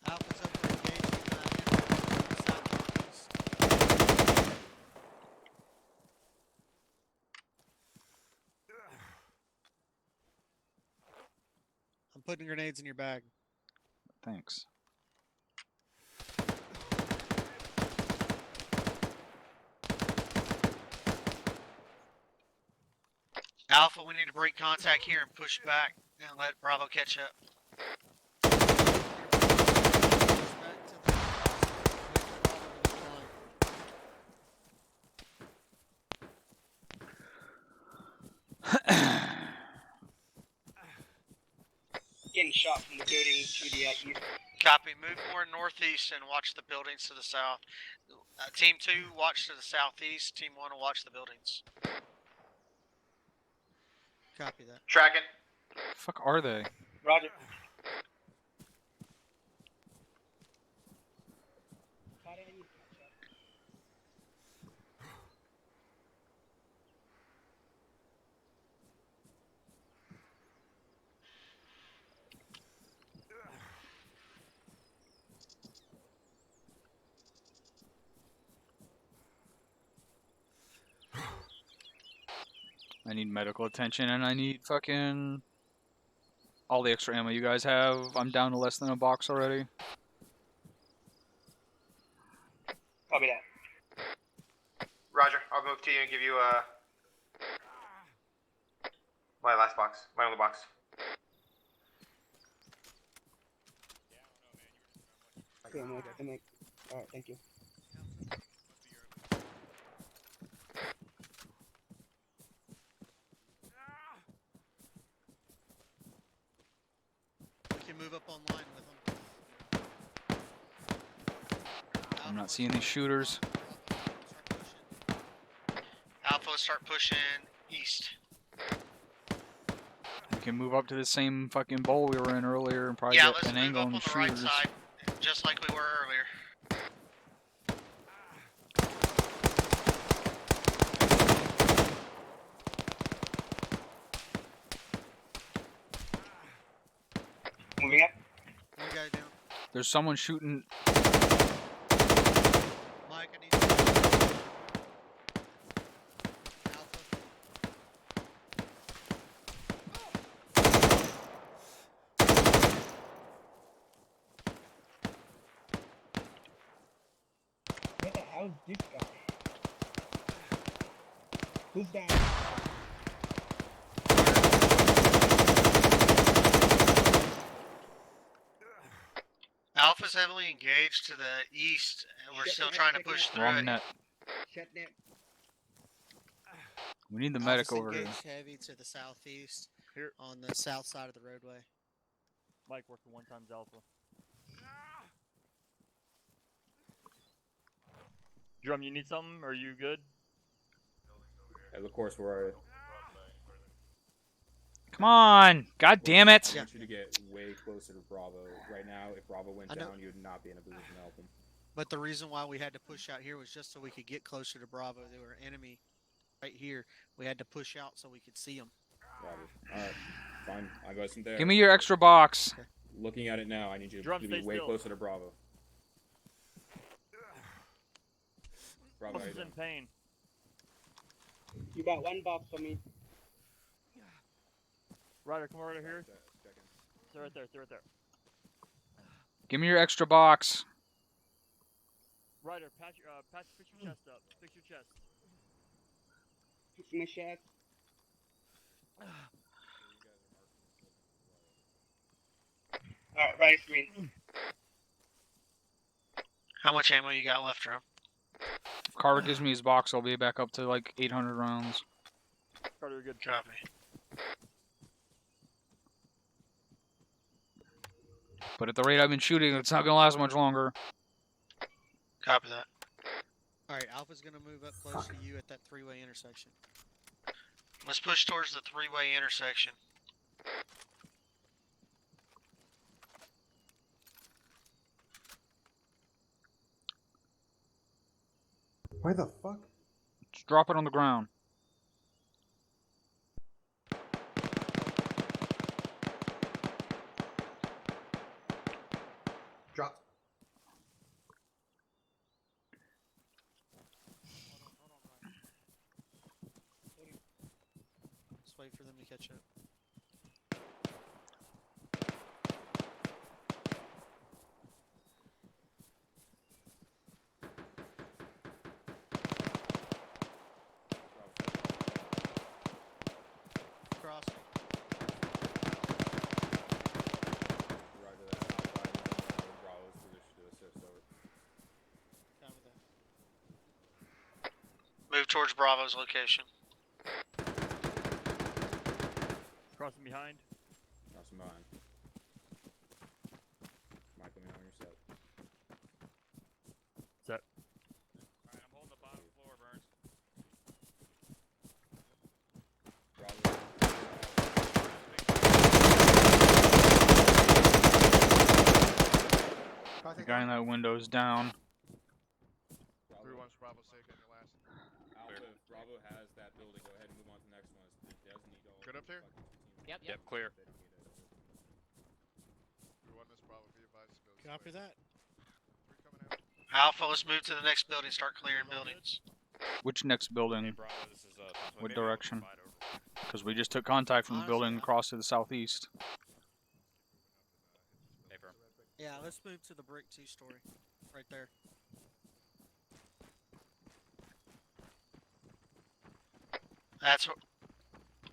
Alpha's up for engaging southeast. I'm putting grenades in your bag. Thanks. Alpha, we need to break contact here and push back and let Bravo catch up. Getting shot from the building to the east. Copy. Move more northeast and watch the buildings to the south. Team 2, watch to the southeast. Team 1 will watch the buildings. Copy that. Tracking. Fuck are they? Roger. I need medical attention and I need fucking all the extra ammo you guys have. I'm down to less than a box already. Copy that. Roger, I'll move to you and give you my last box, my only box. Okay, alright, thank you. We can move up online with them. I'm not seeing these shooters. Alpha, start pushing east. We can move up to the same fucking bowl we were in earlier and probably Yeah, get let's an move angle up on on the the right shooters. side, just like we were earlier. Moving up. One guy down. There's someone shooting. Mike, I need you. Alpha. Where the hell is this guy? Who's down? Alpha's heavily engaged to the east, and we're still trying to push through Wrong it. net. Shut down. We need the medic Alpha's over here. engaged heavy to the southeast. Here. On the south side of the roadway. Mike working 1 times Alpha. Drum, you need something? Are you good? Of course, we're. Come on! God damn it! I want you to get way closer to Bravo. Right now, if Bravo went down, you would not be in a position to help him. But the reason why we had to push out here was just so we could get closer to Bravo. They were enemy right here. We had to push out so we could see them. Roger. Alright, fine. I'll go some there. Give me your extra box. Okay. Looking at it now, I need you Drum, to be stay way still. closer to Bravo. Bravo, how Boss you is doing? in pain. You got one box for me. Ryder, come over here. Check in. Stay right there. Stay right there. Give me your extra box. Ryder, fix your chest up. Fix your chest. Fix my chest. Alright, right screen. How much ammo you got left, Drum? If Carter gives me his box, I'll be back up to like 800 rounds. Carter, you're good. Copy. But at the rate I've been shooting, it's not gonna last much longer. Copy that. Alright, Alpha's gonna move up close to you at that three-way intersection. Let's push towards the three-way intersection. Why the fuck? Just drop it on the ground. Drop. Let's wait for them to catch up. Cross. Roger that. Outside, Bravo's position to assist over. Down with that. Move towards Bravo's location. Crossing behind. Crossing behind. Mike, let me know when you're set. Set. Alright, I'm holding the bottom floor, Burns. Bravo. The guy in that window is down. 3-1's Bravo safe in your last. Alpha, if Bravo has that building, go ahead and move on to the next one. It does need all Good up there? Yep, clear. 3-1 this Bravo, be advised. Goes Copy that. 3 coming out. Alpha, let's move to the next building. Start clearing buildings. Which next Hey, building? Bravo, this is What maybe we'll direction? fight over. Because we just took contact from the building across to the southeast. Hey, Burn. Yeah, let's move to the brick 2-story. Right there. That's what.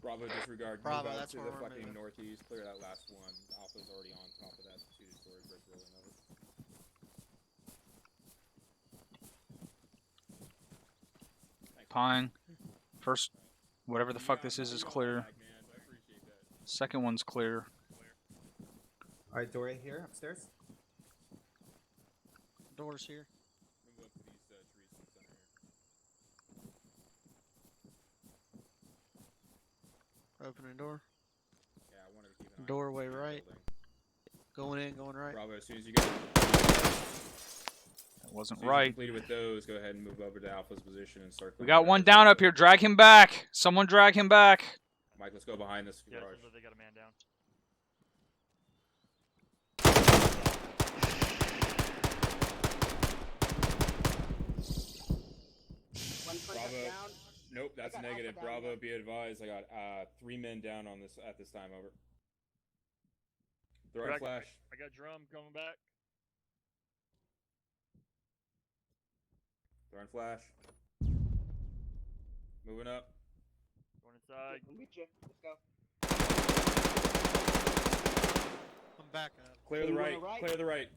Bravo, disregard. Bravo, Move out that's to where the we're fucking moving. northeast. Clear that last one. Alpha's already on top of that 2-story brick building. Over. Pine. First, whatever the fuck this is clear. Back, man. I appreciate that. Second one's clear. Alright, Dory here, upstairs. Doors here. Move up to these trees in the center here. Opening door. Yeah, I wanted to keep an eye Doorway on the right. building. Going in, going right. Bravo, as soon as you get That wasn't as soon as you're right. completed with those, go ahead and move over to Alpha's position and start. We clearing got one that down building. up here. Drag him back. Someone drag him back. Mike, let's go behind this Yeah, garage. so they got a man down. One contact Bravo. down. Nope, that's I got negative. Alpha down Bravo, again. be advised. I got 3 men down on this at this time. Over. Throwing Back- flash. I got drum coming back. Throwing flash. Moving up. Going inside. I'm with you. Let's go. I'm back up. Clear the You right. wanna right? Clear the right.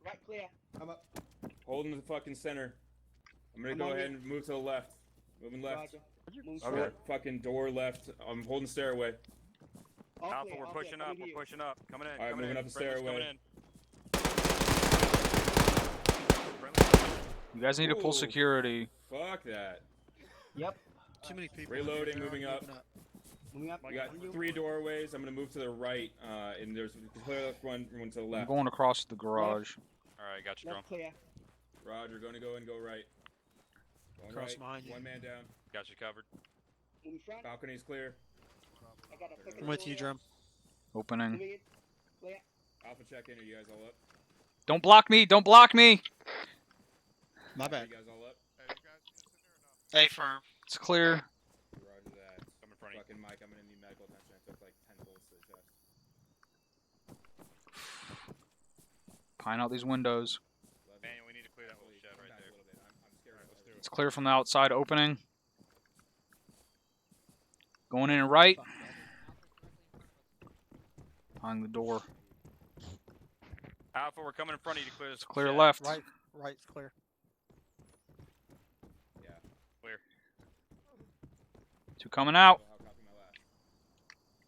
Right clear. I'm up. Holding the fucking center. I'm gonna I'm go on ahead you. and move to the left. Moving left. Roger. Move Okay. forward. Fucking door left. I'm holding stairway. All Alpha, clear, we're all pushing clear. up. Coming to We're you. pushing up. Coming in. Alright, coming moving in. up the Friendly's stairway. coming in. You guys need to pull Ooh. security. Fuck that. Yep. Too many people. Reloading, They're moving already up. Moving up. We got 3 doorways. I'm gonna move to the right. And there's clear left one to the I'm left. going across the garage. Alright, got you, drum. Left clear. Roger, gonna go and go right. Going Cross right. behind you. One man down. Got you covered. Moving front. Balcony's clear. I got a second I'm with door you, here. Drum. Opening. Moving in. Clear. Alpha check in. Are you guys all up? Don't block me! Don't block me! My Are bad. you guys all up? Hey, you guys just in there or no? A firm. It's clear. Roger that. I'm in front of you. Fucking Mike, I'm gonna need medical attention. I took like 10 bullets to the chest. Pine out these windows. Daniel, we need to clear that little shed right Back there. a little bit. I'm scared. Alright, let's do It's clear from the outside opening. Going in and right. Behind the door. Alpha, we're coming in front of you to clear this. It's clear shed. left. Right's clear. Yeah. Clear. 2 coming out. How copy my last?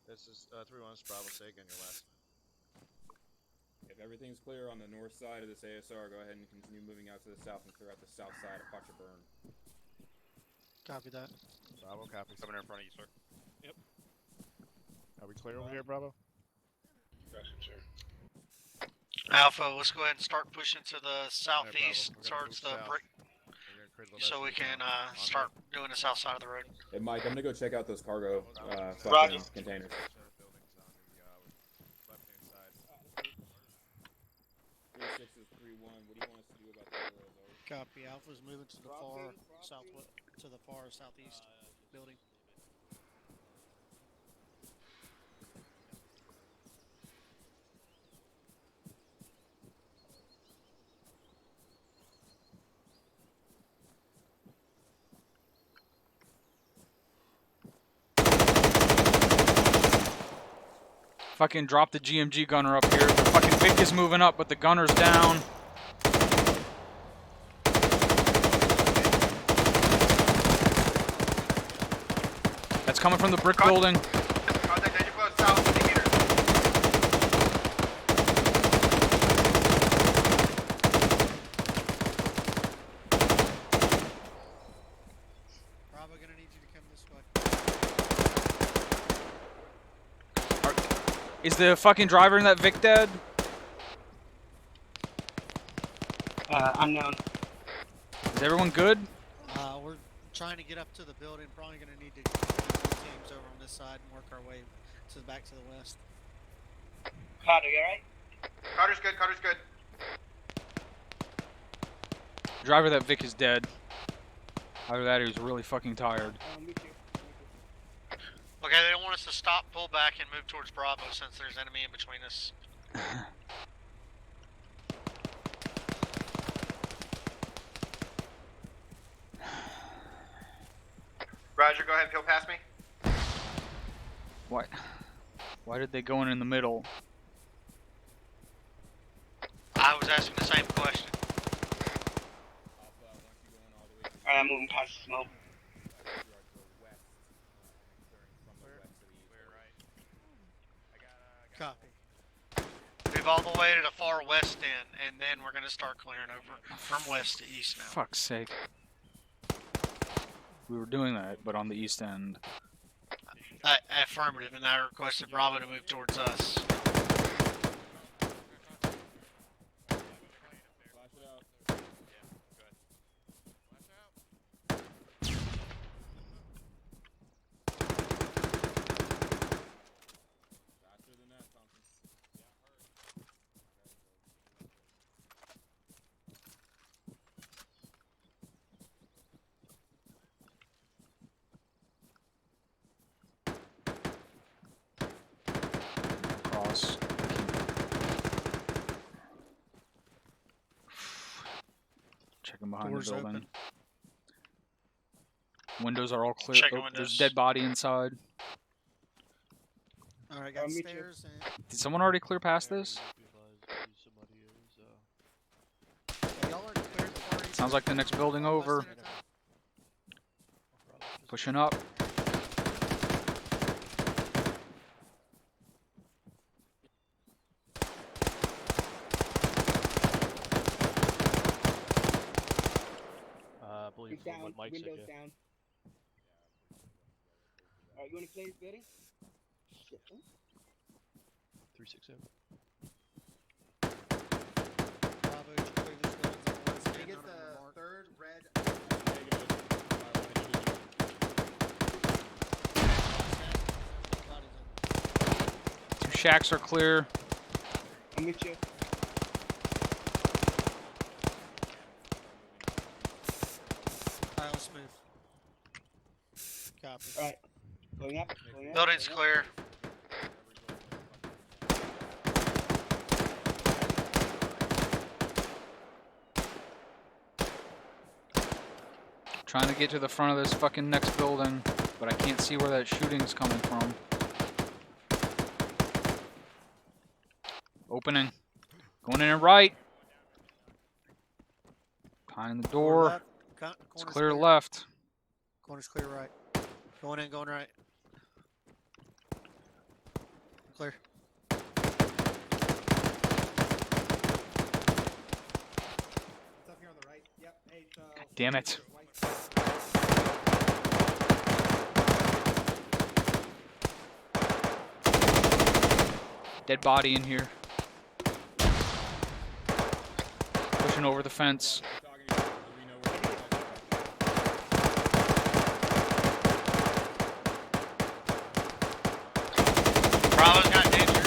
This is 3-1 Bravo. Say again your last. If everything's clear on the north side of this ASR, go ahead and continue moving out to the south and clear out the south side of Pacha Burn. Copy that. Bravo copies. Coming in front of you, sir. Are we clear over here, Bravo? Alpha, let's go ahead and start pushing to the southeast towards the brick, so we can start doing the south side of the road. Hey Mike, I'm gonna go check out those cargo Roger. fucking containers. Left-hand side. 36 is 3-1. What do you want us to do about the arrows? Copy. Alpha's moving to the far southwest, to the far southeast building. Fucking drop the GMG gunner up here. The fucking Vic is moving up, but the gunner's down. That's coming from the brick building. Contact danger close south 50 meters. Bravo, gonna need you to come this way. Is the fucking driver in that Vic dead? Unknown. Is everyone good? We're trying to get up to the building. Probably gonna need to get teams over on this side and work our way to the back to the west. Carter, you alright? Carter's good. Carter's good. Driver of that Vic is dead. Either that or he's really fucking tired. Me too. Okay, they don't want us to stop, pull back, and move towards Bravo since there's enemy in between us. Roger, go ahead and peel past me. What? Why did they go in the middle? I was asking the same question. Alright, I'm moving past the smoke. Copy. Move all the way to the far west end, and then we're going to start clearing over from west to east now. Fuck's sake. We were doing that, but on the east end. Affirmative, and I requested Bravo to move towards us. Cross. Checking behind Doors the building. open. Windows are all clear. Checking Oh, there's windows. a dead body inside. Alright, got meet you. stairs and Did someone already clear past this? yeah, y'all already cleared the far east. Sounds like the next building over. West end of town. Pushing up. I believe He's down. what Mike said, Windows yeah. down. Alright, you wanna clear this building? Shit, huh? 367. Bravo, you should clear this building on the west end. Can you get under the the mark. third red? Bodies in. 2 shacks are clear. I'm I'm with you. Alright, let's move. Copy. Alright. Going up. Going up. Building's going up. clear. Trying to get to the front of this fucking next building, but I can't see where that shooting's coming from. Opening. Going in and right. Behind the door. Left. It's Corner's clear left. Corner's clear right. Going in, going right. Clear. It's up here on the right. Yep. Hey, God damn it. Dead body in here. Pushing over the fence. Bravo's got danger.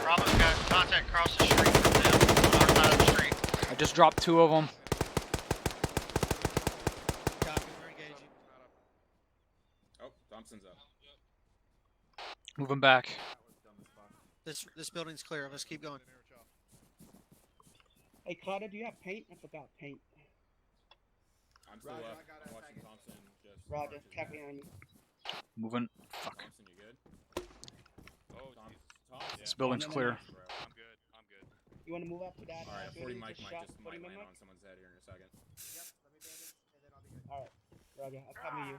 Bravo's got contact across the street from them, on our side of the street. I just dropped 2 of them. Copy, we're engaging. Oh, Thompson's up. Moving back. This building's clear. Let's keep going. Hey, Claudia, do you have paint? I forgot paint. I'm still up. I'm watching Thompson just. Roger. march his Tap way. behind me. Moving. Fuck. Thompson, you good? Oh, Thompson. This building's No, no, clear. no. I'm good. I'm good. You want to move up to that? Alright, 40 building Mike just might shot? just 40 might land Mike? on someone's head here in a second. Yep. Let me bandage, and then I'll be good. Alright. Roger. I'll cover you.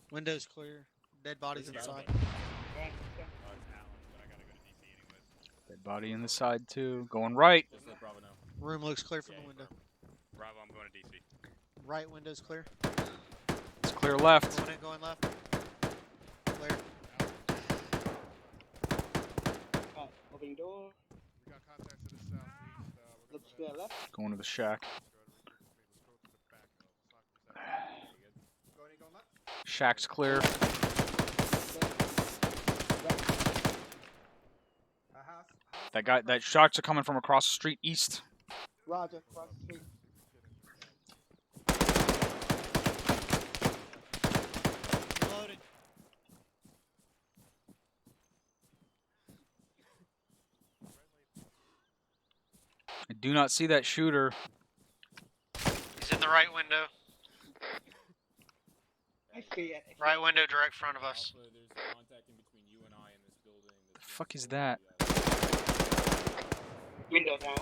Window's clear. Dead bodies inside. Alright, let's go. Oh, it's Alan, but I gotta go to DC anyways. Dead body in the side too. Going right. Just let Bravo know. Room looks clear from Yeah, the window. Bravo, I'm going to DC. Right window's clear. It's clear left. Going in, going left. Clear. Alright, opening door. We got contacts to the southeast. We're Looks clear left. Going to the shack. Going in, going left. Shack's clear. House. That shots are coming from across the street east. Roger. Cross the street. Reloading. I do not see that shooter. He's in the right window. I see it. Right window, direct front of us. Also, there's a contact in between you and I in this building. The fuck is that? Window down.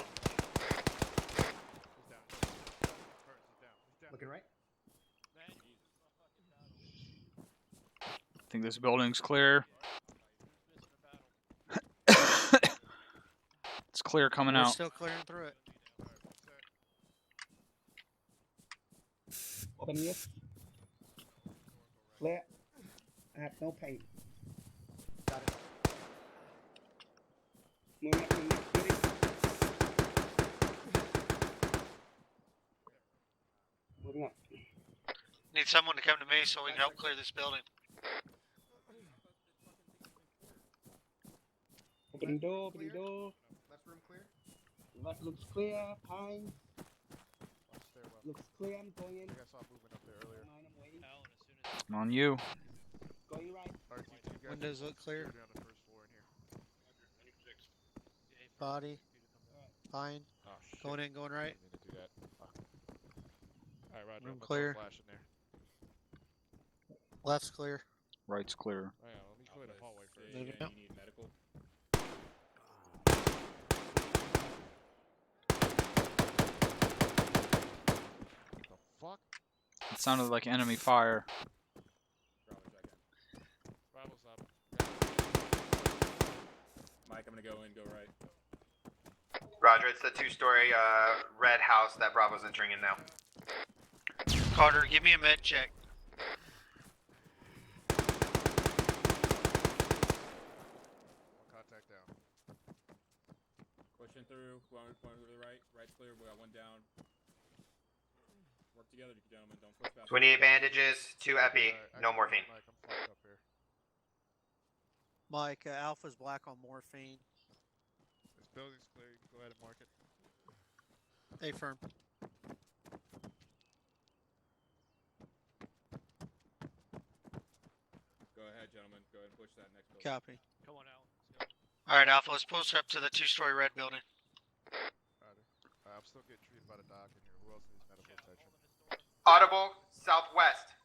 Looking right. I think this building's clear. It's clear coming We're out. still clearing through it. Open here. Clear. I have no paint. Got it. Moving up to the next building. Moving up. Need someone to come to me so we can help clear this building. Opening door, opening door. Left room clear. Left looks clear. Pine Watch stairwell. looks clear. I'm going in. I think I saw movement up there earlier. Mine, I'm waiting. On you. Going right. RTT guys. Windows look clear. Security on the first floor in here. Body. Pine. Oh shit. Going in, going right. Didn't mean to do that. Fuck. Alright, Roger. Room I'm gonna clear. throw a flash in there. Left's clear. Right's clear. Hang on, let me clear the hallway first. Move it out. You need medical. The fuck? It sounded like enemy fire. Bravo, check in. Bravo's up. Mike, I'm gonna go in, go right. Roger, it's the two-story red house that Bravo's entering in now. Carter, give me a med check. One contact down. Pushing through, going to the right. Right's clear, we got one down. Work together, gentlemen, don't push back. 28 bandages, 2 epi, no morphine. Mike, I'm fucked up here. Mike, Alpha's black on morphine. There's Building's clear. You can go ahead and mark it. A firm. Go ahead, gentlemen. Go ahead and push that next building. Copy. Come on, Al. Let's go. Alright, Alpha, let's push up to the 2-story red building. I'm still getting treated by the doc in here. Who else needs medical attention? Audible, southwest.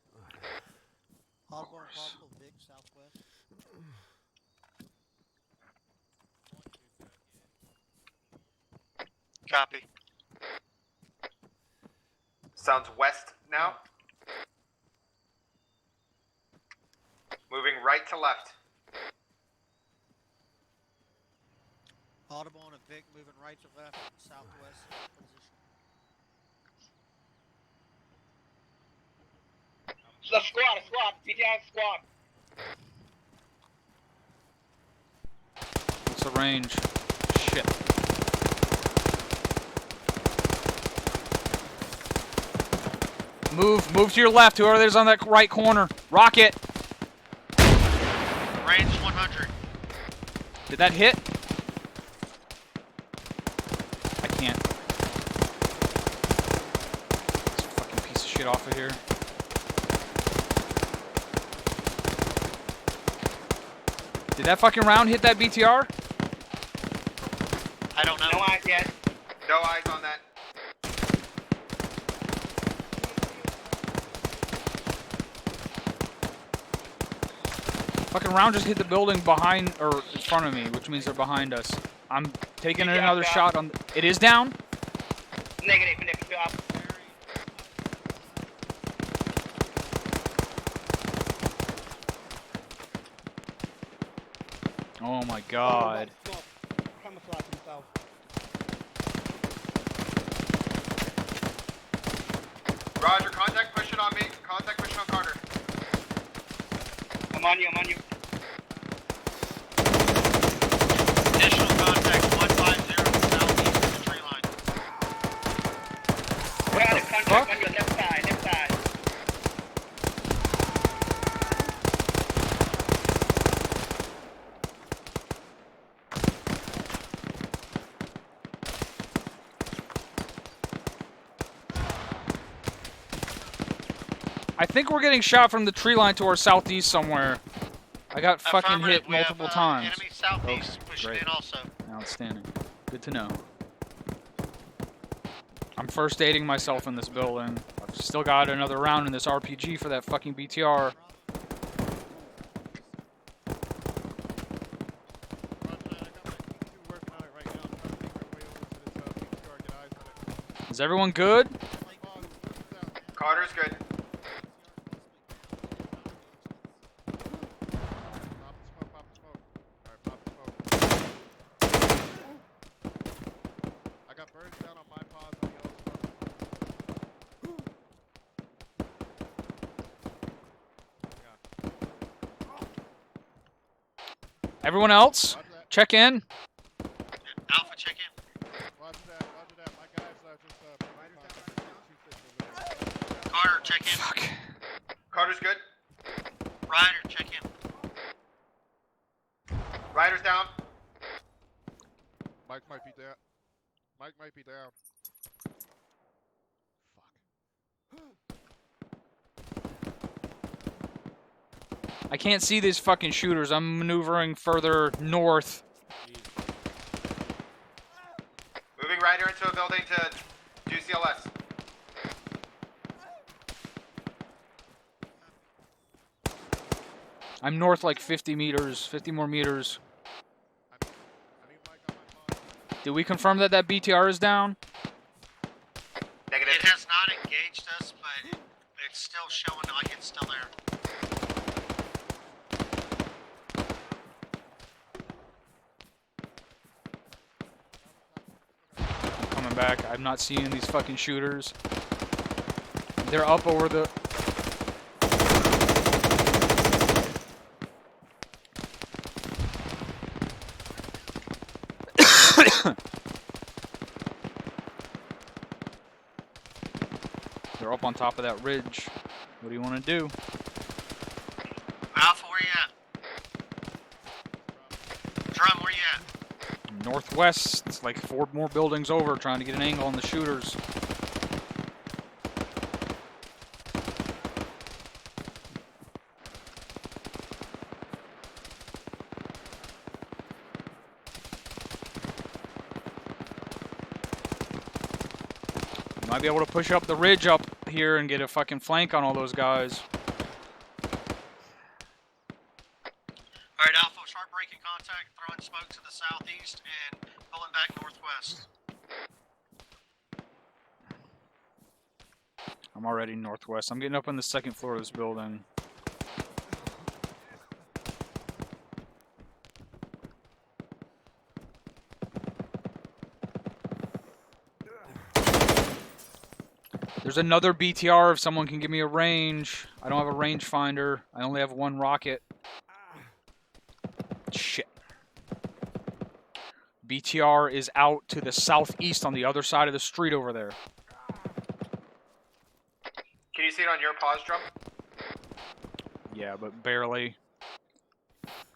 Audible, Vic, southwest. Copy. Sounds west now. Moving right to left. Audible and a Vic moving right to left, southwest position. Squad, BTI squad. What's the range? Shit. Move to your left. Whoever there's on that right corner. Rocket. Range 100. Did that hit? I can't. This fucking piece of shit off of here. Did that fucking round hit that BTR? I don't know. No eyes yet. No eyes on that. Fucking round just hit the building behind, or in front of me, which means they're behind us. I'm taking another shot on. It is down? Negative, stop. Oh my god. Camouflage himself. Roger, contact pushing on me. Contact pushing on Carter. I'm on you. Additional contact 150 southeast of the tree line. We're out of contact on your left side. I think we're getting shot from the tree line to our southeast somewhere. I got fucking Affirmative, hit we have, multiple times. Enemy southeast Okay, pushing great. in also. Outstanding. Good to know. I'm first aiding myself in this building. I've still got another round in this RPG for that fucking BTR. Is everyone good? Carter's good. I got birds down on my paws on the other. Everyone else? Check in. Alpha, check in. Roger that. My guys just Carter, check in. Fuck. Carter's good. Ryder, check in. Ryder's down. Mike might be down. I can't see these fucking shooters. I'm maneuvering further north. Moving Ryder into a building to do CLS. I'm north like 50 meters, 50 more meters. Did we confirm that that BTR is down? Negative. It has not engaged us, but it's still showing like it's still there. Coming back. I'm not seeing these fucking shooters. They're up over the... They're up on top of that ridge. What do you want to do? Alpha, where you at? Drum, where you at? Northwest, like 4 more buildings over, trying to get an angle on the shooters. Might be able to push up the ridge up here and get a fucking flank on all those guys. Alright, Alpha, start breaking contact, throwing smoke to the southeast, and pulling back northwest. I'm already northwest. I'm getting up on the 2nd floor of this building. There's another BTR if someone can give me a range. I don't have a rangefinder. I only have 1 rocket. Shit. BTR is out to the southeast on the other side of the street over there. Can you see it on your pause drum? Yeah, but barely.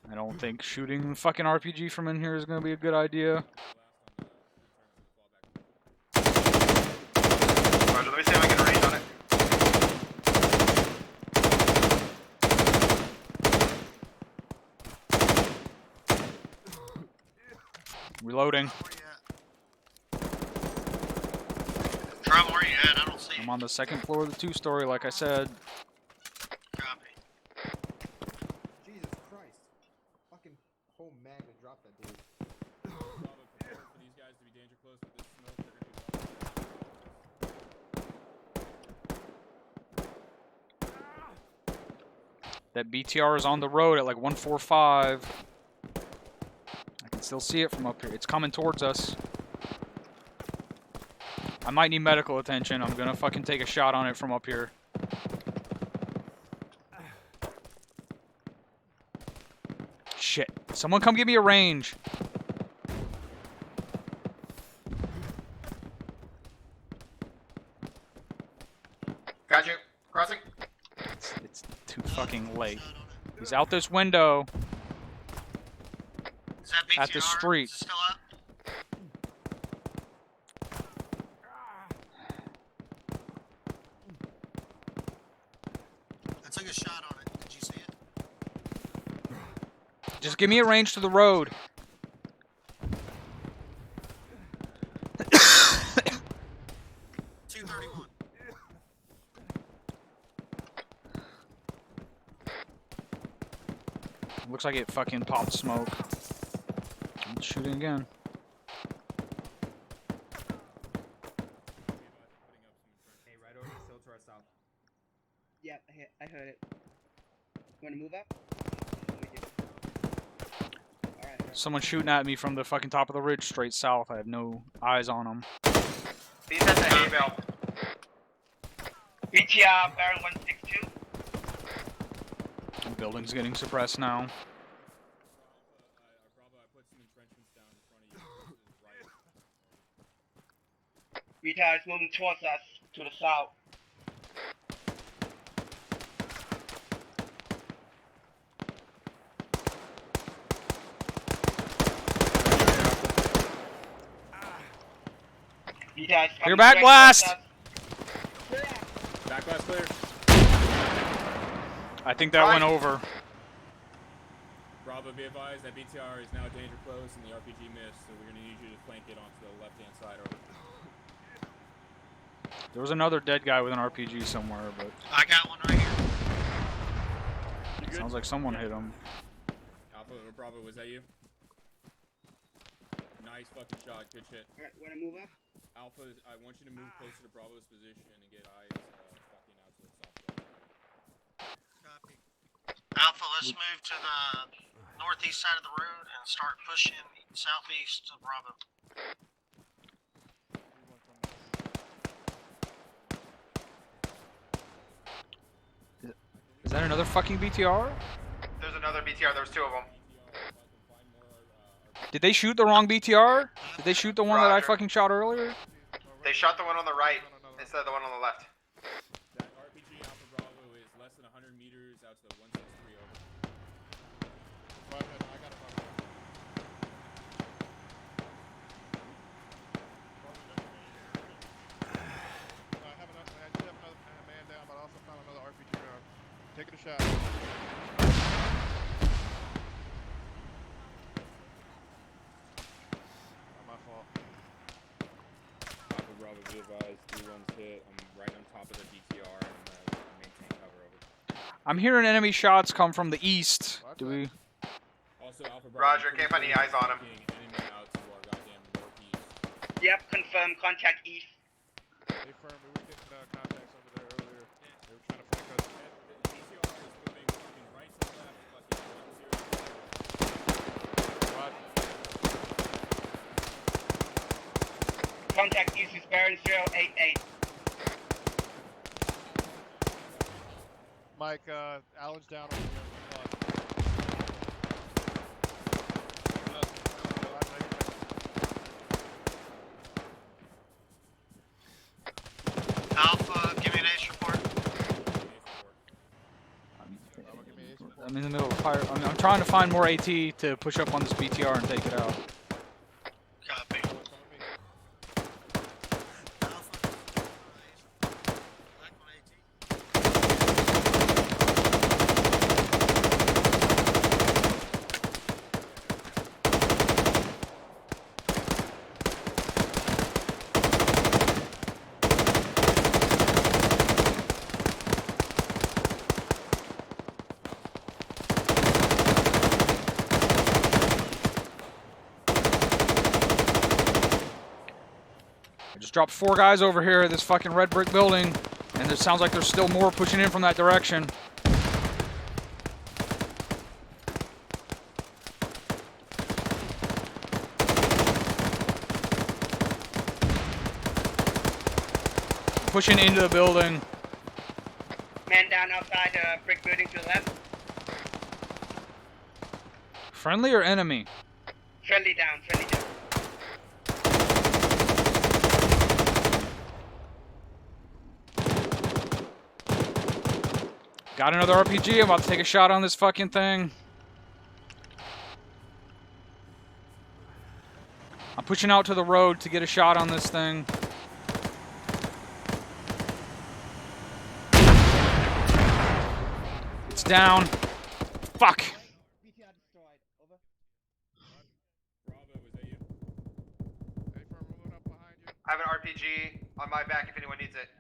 I don't think shooting the fucking RPG from in here is going to be a good idea. Roger, let me see if I can range on it. Reloading. Drum, where you at? I don't see you. I'm on the 2nd floor of the 2-story, like I said. Copy. Jesus Christ. Fucking whole mag to drop that dude. For these guys to be danger close with this smoke, they're gonna That BTR is on the road at like 145. I can still see it from up here. It's coming towards us. I might need medical attention. I'm gonna fucking take a shot on it from up here. Shit. Someone come give me a range. Got you. Crossing. It's too fucking late. He's out this window. Is that BTR? At the street. Is it still up? I took a shot on it. Did you see it? Just give me a range to the road. Looks like it fucking popped smoke. I'm shooting again. Hey, right over still to our south. Yep, I heard it. Want to move up? Alright. Someone's shooting at me from the fucking top of the ridge straight south. I have no eyes on them. He's at the hay bale. BTR barrel 162. The building's getting suppressed now. Bravo, I put some entrenchments down in front of you. BTR is moving towards us to the south. Clear back blast! Back blast clear. I think that went over. Bravo, be advised that BTR is now danger close and the RPG missed, so we're going to need you to flank it onto the left-hand side. Over. There was another dead guy with an RPG somewhere, but I got one right here. sounds like someone hit him. Alpha or Bravo, was that you? Nice fucking shot, good shit. Alright, wanna move up? Alpha, I want you to move closer to Bravo's position and get eyes fucking out to the southwest. Copy. Alpha, let's move to the northeast side of the road and start pushing southeast to Bravo. Is that another fucking BTR? There's another BTR. There's 2 of them. Did they shoot the wrong BTR? Did they shoot the one that I Roger. fucking shot earlier? They shot the one on the right instead of the one on the left. That RPG Alpha Bravo is less than 100 meters out to the 163 over. I got it. taking a shot. Not my fault. Alpha Bravo, be advised, 3-1's hit. I'm right on top of the DTR and I'm gonna maintain cover over. I'm hearing enemy shots come from the east. Do we? Also, Alpha Bravo, Roger, can't find any eyes on him. Enemy out to our goddamn northeast. Yep, confirm. Contact east. Hey, firm, we were getting contacts over there earlier. They were trying to flank us. The DTR is moving fucking right to left, fucking 1-0. Contact east is bearing 088. Mike, Alan's down over here. Alpha, give me an ace report. I'm in the middle of fire. I'm trying to find more AT to push up on this BTR and take it out. Copy. I just dropped 4 guys over here at this fucking red brick building, and it sounds like there's still more pushing in from that direction. Pushing into the building. Man down outside the brick building to the left. Friendly or enemy? Friendly down, friendly down. Got another RPG. I'm about to take a shot on this fucking thing. I'm pushing out to the road to get a shot on this thing. It's down. Fuck. BTR destroyed. Over. Bravo, was that you? Hey, firm, we're moving up behind you. I have an RPG on my back if anyone needs it.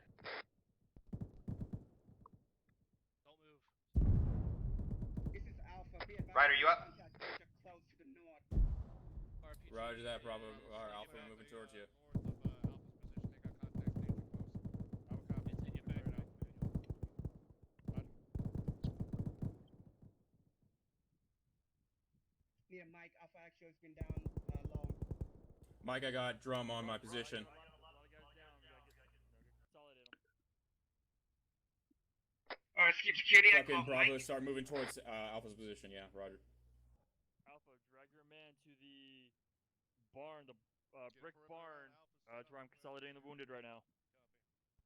This is Alpha. Be advised. Ryder, you up? Contact Bishop close to the north. Roger that, Bravo. Alpha, we're moving towards you. Near Mike, Alpha Actual has been down low. Mike, I got drum on my position. Alright, skip security. Fucking Bravo, start moving towards Alpha's position. Yeah, Roger. Alpha, drag your man to the barn, the brick barn. That's where I'm consolidating the wounded right now.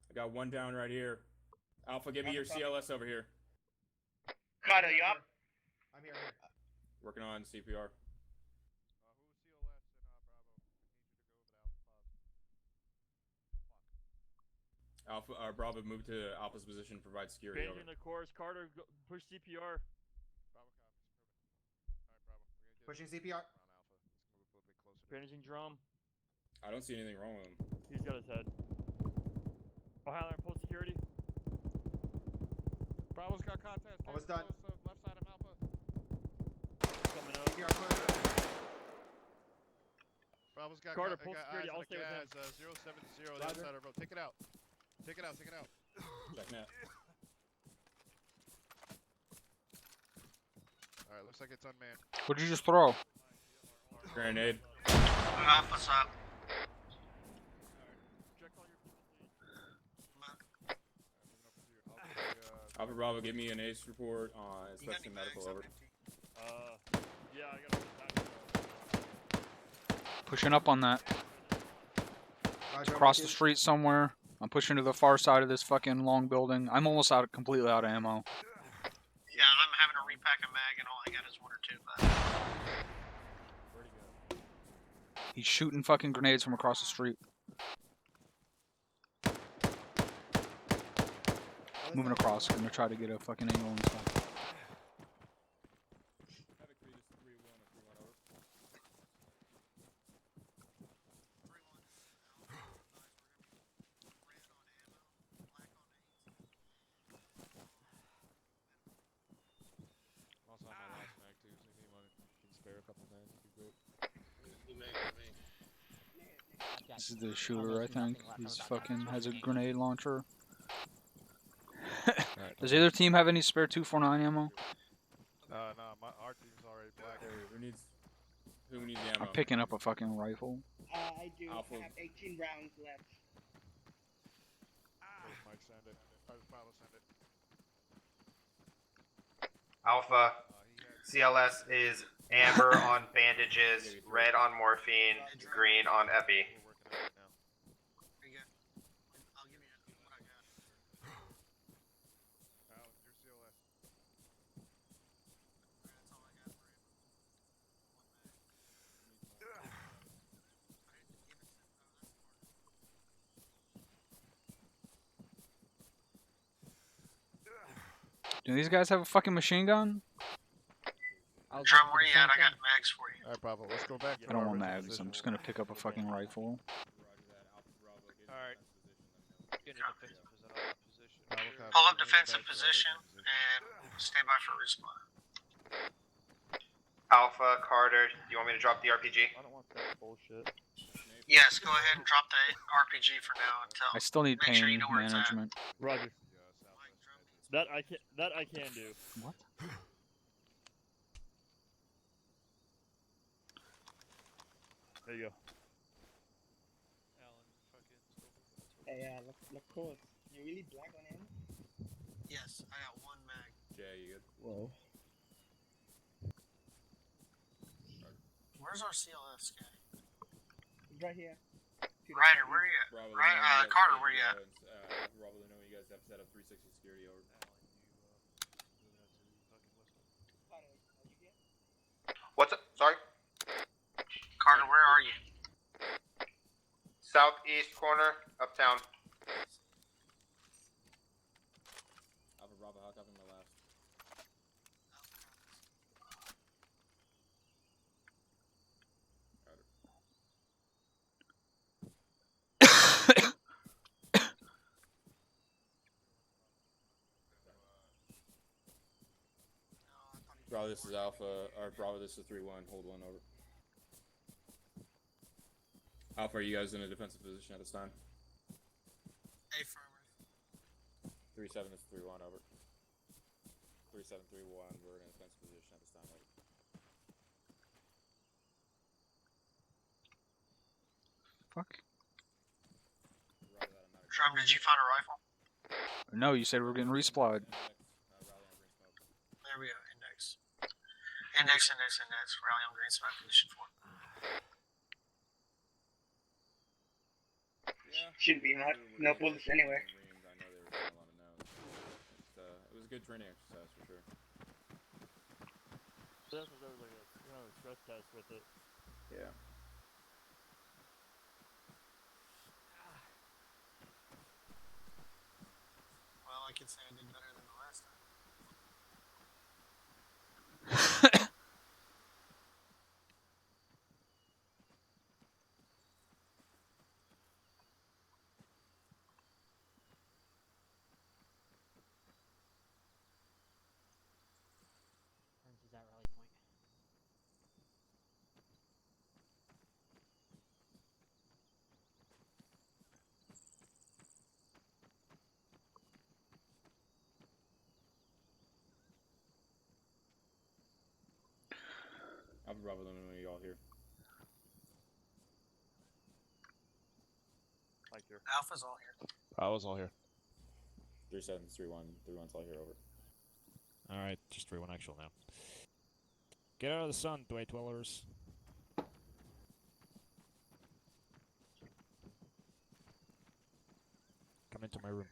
I got 1 down right here. Alpha, give me your CLS over here. Carter, you up? I'm here. Working on CPR. Alpha, Bravo, move to Alpha's position, provide security. Changing the course. Carter, push CPR. Pushing CPR. Bandaging drum. I don't see anything wrong with him. He's got his head. O'Halloran, pull security. Bravo's got contact. Almost done. Left side of Alpha. Coming up. CPR close. Bravo's got Carter, got pull security. I'll stay with him. 070, the other side of the road. Take it out. Take it out, take it out. Check net. Alright, looks like it's unmanned. What'd you just throw? Grenade. Alpha's up. Alpha Bravo, give me an ACE report on inspection medical, over. Yeah, I got Pushing up on that. Roger, Across I'm the with street somewhere. I'm pushing to the far side of this fucking long building. I'm almost completely out of ammo. Yeah, I'm having to repack a mag and all I got is 1 or 2, but... He's shooting fucking grenades from across the street. Moving across, gonna try to get a fucking angle and stuff. Havoc 3, this is 3-1 or 3-1 over. Also on my last mag too, so if anyone can spare a couple mags, it'd be great. This is the shooter, I think. He's fucking has a grenade launcher. Does the other team have any spare 249 ammo? No, our team's already black. Who needs the ammo? I'm picking up a fucking rifle. I do. Alpha. I have 18 rounds left. Mike, send it. Bravo, send it. Alpha, CLS is amber on bandages, red on morphine, green on epi. Very good. I'll give you what I got. Alan, your CLS. That's all I got for you. Do these guys have a fucking machine gun? Drum, where you at? I got mags for you. Alright, Bravo, let's go back to I don't our want original mags. position. I'm just gonna pick up a fucking rifle. Alright. Get in a defensive position. Pull up defensive position and stay by for respawn. Alpha, Carter, do you want me to drop the RPG? I don't want that bullshit. Yes, go ahead and drop the RPG for now until. I still need Make sure pain you know where it's at. management. Roger. That I can do. What? There you go. Alan, fucking still Hey, look cool. You really black on him? Yes, I got one mag. Jay, you good? Whoa. Where's our CLS guy? He's right here. Ryder, where are you at? Bravo, Right, Carter, where you at? Bravo, they know you guys have set up 360 security over. Alan, you moving out to fucking west. Carter, are you here? What's up? Sorry? Carter, where are you? Southeast corner, uptown. Alpha Bravo, hot top in the last. Bravo, this is Alpha, or Bravo, this is 3-1, hold 1 over. Alpha, are you guys in a defensive position at this time? Affirmative. 3-7 is 3-1 over. 3-7, 3-1, we're in a defensive position at this time, over. Fuck. Drum, did you find a rifle? No, you said we were getting resupplied. There we go, index. Index, rally on green smoke, position 4. Shouldn't be hot. No bullets anywhere. I know they were doing a lot of no's. It was a good training exercise for sure. That's what there was like a stress test with it. Yeah. Well, I could say I did better than the last time. Is that rally point? Alpha Bravo, let me know you all here. Like here. Alpha's all here. I was all here. 3-7, 3-1, 3-1's all here, over. Alright, just 3-1 actual now. Get out of the sun, Dwight Dwellers. Come into my room.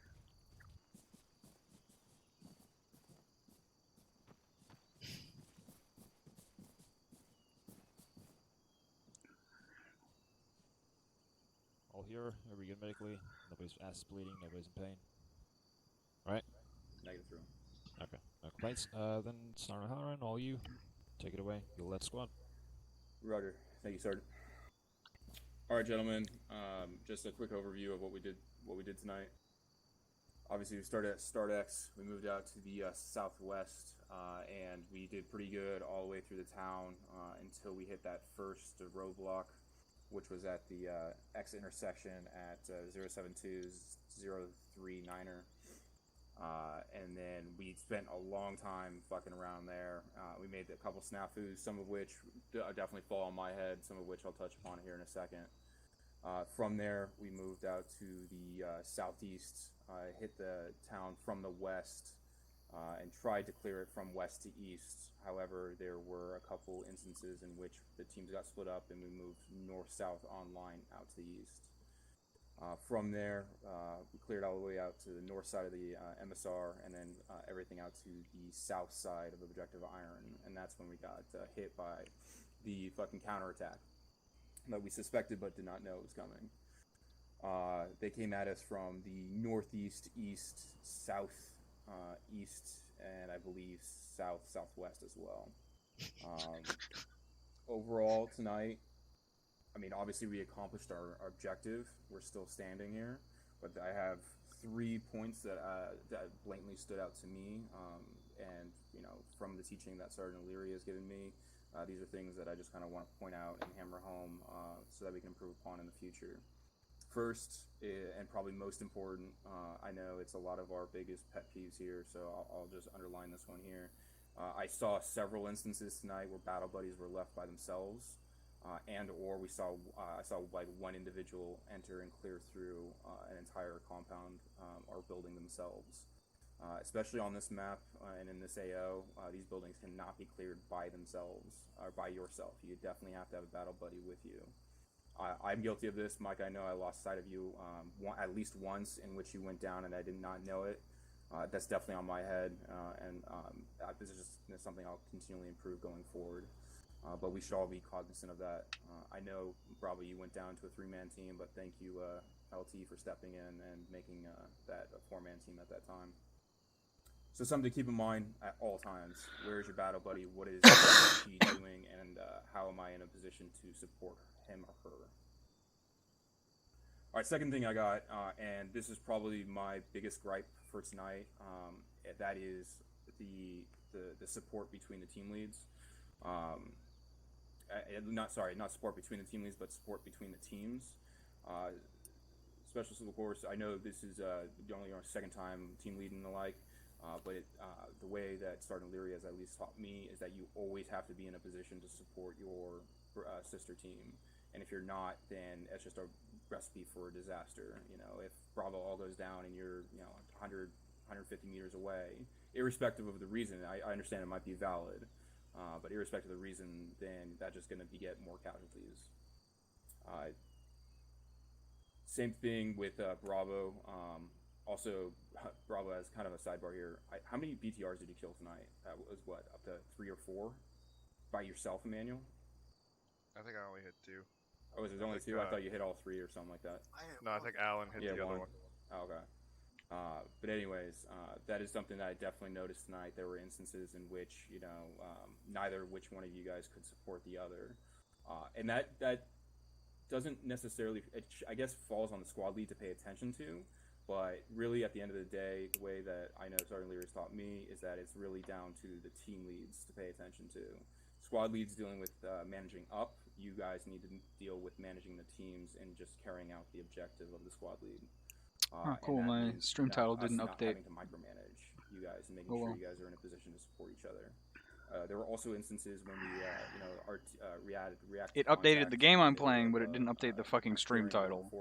All here, are we good medically? Nobody's ass bleeding, nobody's in pain. Right? Right, then Snarharan, all you, take it away. You'll let squad. Roger. Thank you, Sergeant. All right, gentlemen. Just a quick overview of what we did tonight. Obviously, we started at Start X. We moved out to the southwest, and we did pretty good all the way through the town until we hit that first roadblock, which was at the X intersection at 072-039er. And then we spent a long time fucking around there. We made a couple snafus, some of which definitely fall on my head, some of which I'll touch upon here in a second. From there, we moved out to the southeast, hit the town from the west, and tried to clear it from west to east. However, there were a couple instances in which the teams got split up and we moved north-south online out to the east. From there, we cleared all the way out to the north side of the MSR and then everything out to the south side of Objective Iron. And that's when we got hit by the fucking counterattack that we suspected but did not know was coming. They came at us from the northeast, east, south, east, and I believe southwest as well. Overall tonight, I mean, obviously we accomplished our objective. We're still standing here, but I have 3 points that blatantly stood out to me, and you know, from the teaching that Sergeant Leary has given me, these are things that I just kind of want to point out and hammer home so that we can improve upon in the future. First, and probably most important, I know it's a lot of our biggest pet peeves here, so I'll just underline this one here. I saw several instances tonight where battle buddies were left by themselves. And or I saw like one individual enter and clear through an entire compound or building themselves. Especially on this map and in this AO, these buildings cannot be cleared by themselves or by yourself. You definitely have to have a battle buddy with you. I'm guilty of this, Mike. I know I lost sight of you at least once in which you went down and I did not know it. That's definitely on my head, and this is just something I'll continually improve going forward. But we should all be cognizant of that. I know, Bravo, you went down to a 3-man team, but thank you, LT, for stepping in and making that a 4-man team at that time. So something to keep in mind at all times. Where is your battle buddy? What is he doing? And how am I in a position to support him or her? All right, second thing I got, and this is probably my biggest gripe for tonight, that is the support between the team leads. Not support between the team leads, but support between the teams. Special Civil Course, I know this is only our second time team leading and the like, but the way that Sergeant Leary has at least taught me is that you always have to be in a position to support your sister team. And if you're not, then it's just a recipe for a disaster. You know, if Bravo all goes down and you're 100, 150 meters away, irrespective of the reason, I understand it might be valid. But irrespective of the reason, then that's just going to get more casualties. Same thing with Bravo. Also, Bravo has kind of a sidebar here. How many BTRs did you kill tonight? That was what, up to 3 or 4? By yourself, Emmanuel? I think I only hit 2. Oh, was it only 2? I thought you hit all 3 or something like that. No, I think Alan hit the other one. Oh, okay. But anyways, that is something that I definitely noticed tonight. There were instances in which, neither which one of you guys could support the other. And that doesn't necessarily, I guess, falls on the squad lead to pay attention to. But really, at the end of the day, the way that I know Sergeant Leary has taught me is that it's really down to the team leads to pay attention to. Squad leads dealing with managing up. You guys need to deal with managing the teams and just carrying out the objective of the squad lead. Cool. My stream title didn't update. Having to micromanage you guys and making sure you guys are in a position to support each other. There were also instances when we, reacted. It updated the game I'm playing, but it didn't update the fucking stream title.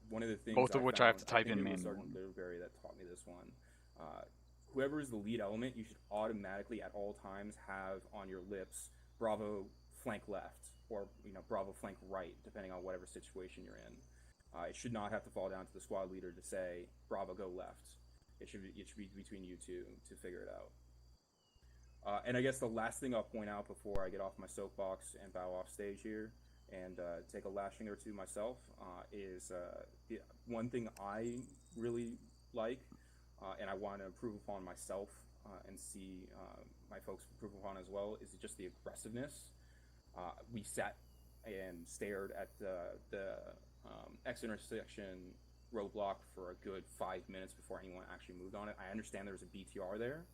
One of the things Both of which I have to type in manually. Sergeant Leary that taught me this one. Whoever is the lead element, you should automatically at all times have on your lips Bravo flank left or Bravo flank right, depending on whatever situation you're in. It should not have to fall down to the squad leader to say Bravo go left. It should be between you two to figure it out. And I guess the last thing I'll point out before I get off my soapbox and bow off stage here and take a lashing or two myself is one thing I really like and I want to improve upon myself and see my folks improve upon as well is just the aggressiveness. We sat and stared at the X intersection roadblock for a good 5 minutes before anyone actually moved on it. I understand there was a BTR there,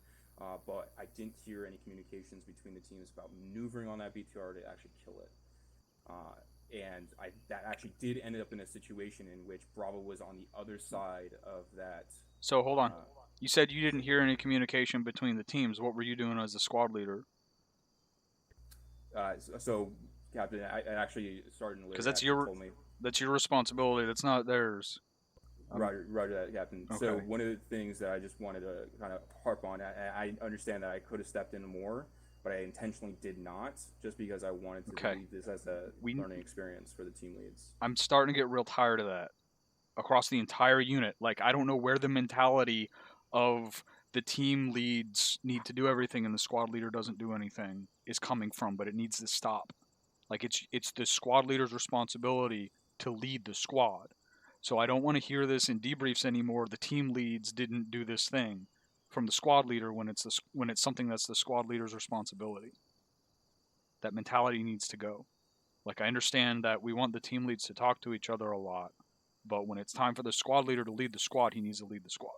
but I didn't hear any communications between the teams about maneuvering on that BTR to actually kill it. And that actually did end up in a situation in which Bravo was on the other side of that. So hold on. You said you didn't hear any communication between the teams. What were you doing as the squad leader? So Captain, I actually Sergeant Because that's your responsibility. That's not theirs. Roger that, Captain. Okay. So one of the things that I just wanted to kind of harp on, I understand that I could have stepped in more, but I intentionally did not, just because I wanted to leave this as a learning experience for the team leads. I'm starting to get real tired of that across the entire unit. Like, I don't know where the mentality of the team leads need to do everything and the squad leader doesn't do anything is coming from, but it needs to stop. Like, it's the squad leader's responsibility to lead the squad. So I don't want to hear this in debriefs anymore. The team leads didn't do this thing from the squad leader when it's something that's the squad leader's responsibility. That mentality needs to go. Like, I understand that we want the team leads to talk to each other a lot, but when it's time for the squad leader to lead the squad, he needs to lead the squad.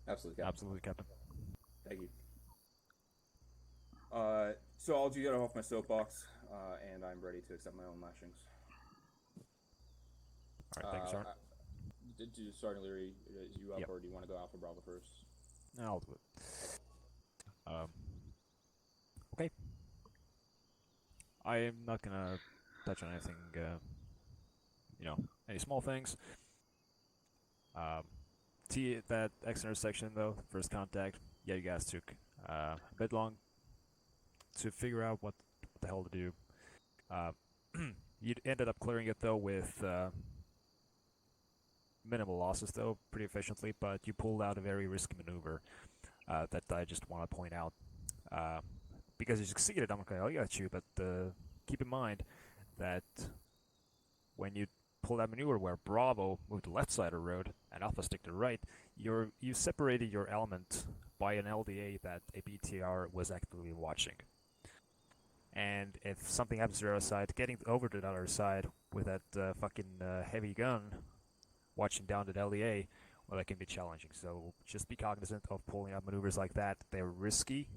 Absolutely, Captain. Absolutely, Captain. Thank you. So I'll get off my soapbox, and I'm ready to accept my own lashings. All right, thank you, Sergeant. Sergeant Leary, is you up, or do you want to go Alpha Bravo first? No, I'll do it. Okay. I am not gonna touch on anything, any small things. That X intersection, though, first contact, yeah, you guys took a bit long to figure out what the hell to do. You ended up clearing it, though, with minimal losses, though, pretty efficiently, but you pulled out a very risky maneuver that I just want to point out. Because you succeeded, I'm not going to yell at you, but keep in mind that when you pull that maneuver where Bravo moved to the left side of the road and Alpha stick to the right, you separated your element by an LDA that a BTR was actively watching. And if something happens to the other side, getting over to the other side with that fucking heavy gun watching down the LDA, well, that can be challenging. So just be cognizant of pulling out maneuvers like that. They're risky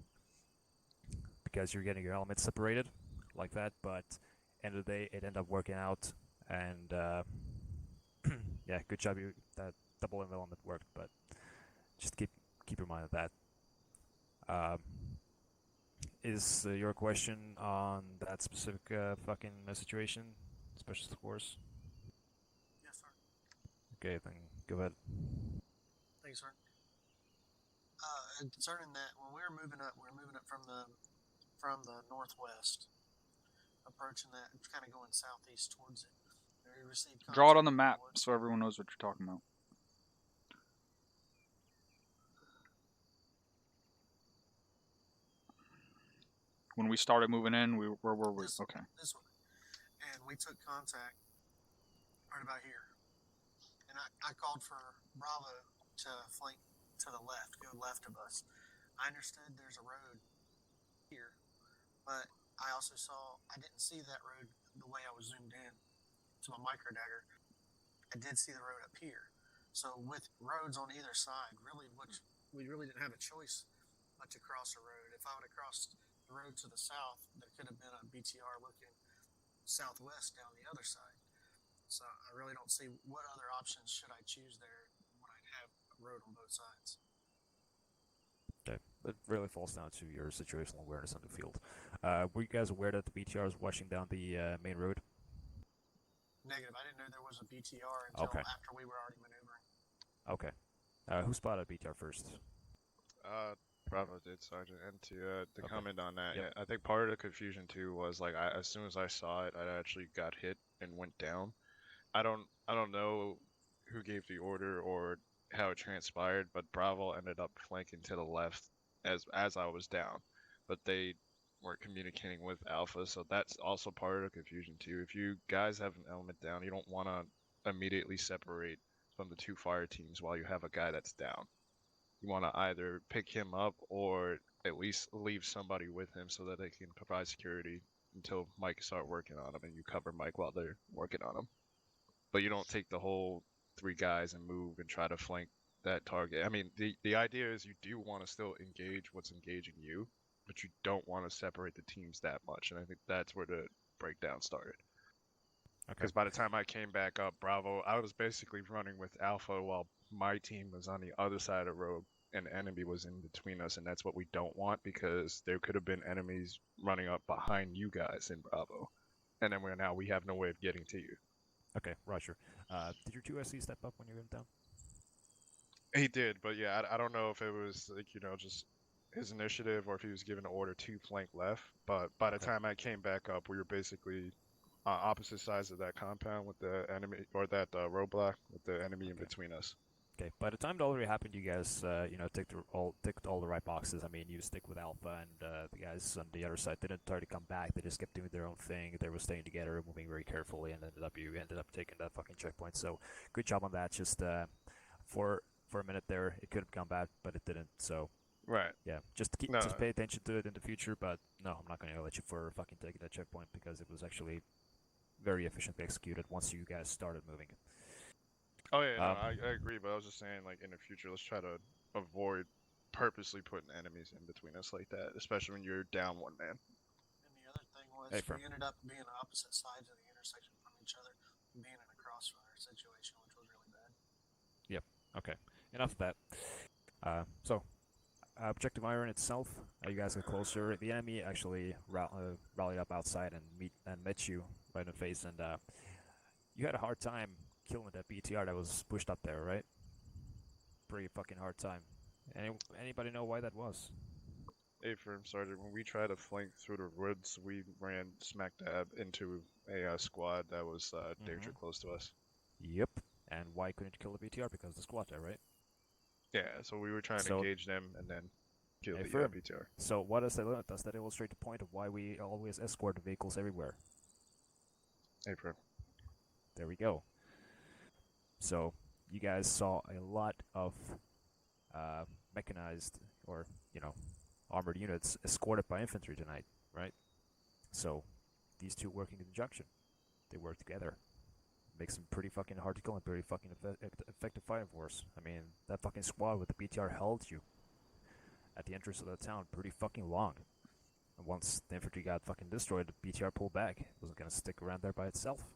because you're getting your elements separated like that, but end of the day, it ended up working out. And yeah, good job. That double element worked, but just keep in mind of that. Is your question on that specific fucking situation, special course? Yes, sir. Okay, then go ahead. Thanks, sir. And concerning that, when we're moving up from the northwest, approaching that, kind of going southeast towards it. We received Draw it on the map so everyone knows what you're talking about. When we started moving in, where were we? Okay. This way. And we took contact right about here. And I called for Bravo to flank to the left, go left of us. I understood there's a road here, but I didn't see that road the way I was zoomed in to my micro dagger. I did see the road up here. So with roads on either side, we really didn't have a choice but to cross a road. If I would have crossed the road to the south, there could have been a BTR looking southwest down the other side. So I really don't see what other options should I choose there when I'd have a road on both sides. Okay, it really falls down to your situational awareness on the field. Were you guys aware that the BTR is watching down the main road? Negative. I didn't know there was a BTR until after we were already maneuvering. Okay. Who spotted BTR first? Bravo did, Sergeant. And to comment on that, yeah, I think part of the confusion too was like as soon as I saw it, I actually got hit and went down. I don't know who gave the order or how it transpired, but Bravo ended up flanking to the left as I was down, but they weren't communicating with Alpha, so that's also part of the confusion too. If you guys have an element down, you don't want to immediately separate from the two fire teams while you have a guy that's down. you want to either pick him up or at least leave somebody with him so that they can provide security until Mike start working on him, and you cover Mike while they're working on him. But you don't take the whole 3 guys and move and try to flank that target. I mean, the idea is you do want to still engage what's engaging you, but you don't want to separate the teams that much, and I think that's where the breakdown started. Because by the time I came back up Bravo, I was basically running with Alpha while my team was on the other side of the road and the enemy was in between us, and that's what we don't want because there could have been enemies running up behind you guys in Bravo, and then we have no way of getting to you. Okay, Roger. Did your 2SC step up when you went down? He did, but yeah, I don't know if it was like, just his initiative or if he was given an order to flank left. But by the time I came back up, we were basically opposite sides of that compound with the enemy, or that roadblock with the enemy in between us. Okay, by the time it already happened, you guys, ticked all the right boxes. I mean, you stick with Alpha, and the guys on the other side didn't try to come back. They just kept doing their own thing. They were staying together, moving very carefully, and you ended up taking that fucking checkpoint. So, good job on that. Just for a minute there, it could have come back, but it didn't. So, right, yeah, just pay attention to it in the future. But no, I'm not going to let you for fucking taking that checkpoint because it was actually very efficiently executed once you guys started moving. Oh yeah, no, I agree, but I was just saying, like, in the future, let's try to avoid purposely putting enemies in between us like that, especially when you're down 1 man. And the other thing was, we ended up being opposite sides of the intersection from each other, being in a crossfire situation, which was really bad. Yep. Okay. Enough of that. So, Objective Iron itself, you guys get closer. The enemy actually rallied up outside and met you right in the face, and you had a hard time killing that BTR that was pushed up there, right? Pretty fucking hard time. Anybody know why that was? Hey, Firm Sergeant, when we tried to flank through the woods, we ran smack dab into a squad that was danger close to us. Yep. And why couldn't you kill the BTR? Because of the squad there, right? Yeah, so we were trying to engage them and then kill the BTR. So what does that illustrate? Does that illustrate the point of why we always escort the vehicles everywhere? Hey, Firm. There we go. So you guys saw a lot of mechanized or, armored units escorted by infantry tonight, right? So these two working in conjunction. They work together. Makes them pretty fucking hard to kill and pretty fucking effective fighting force. I mean, that fucking squad with the BTR held you at the entrance of the town pretty fucking long. And once the infantry got fucking destroyed, the BTR pulled back. It wasn't gonna stick around there by itself.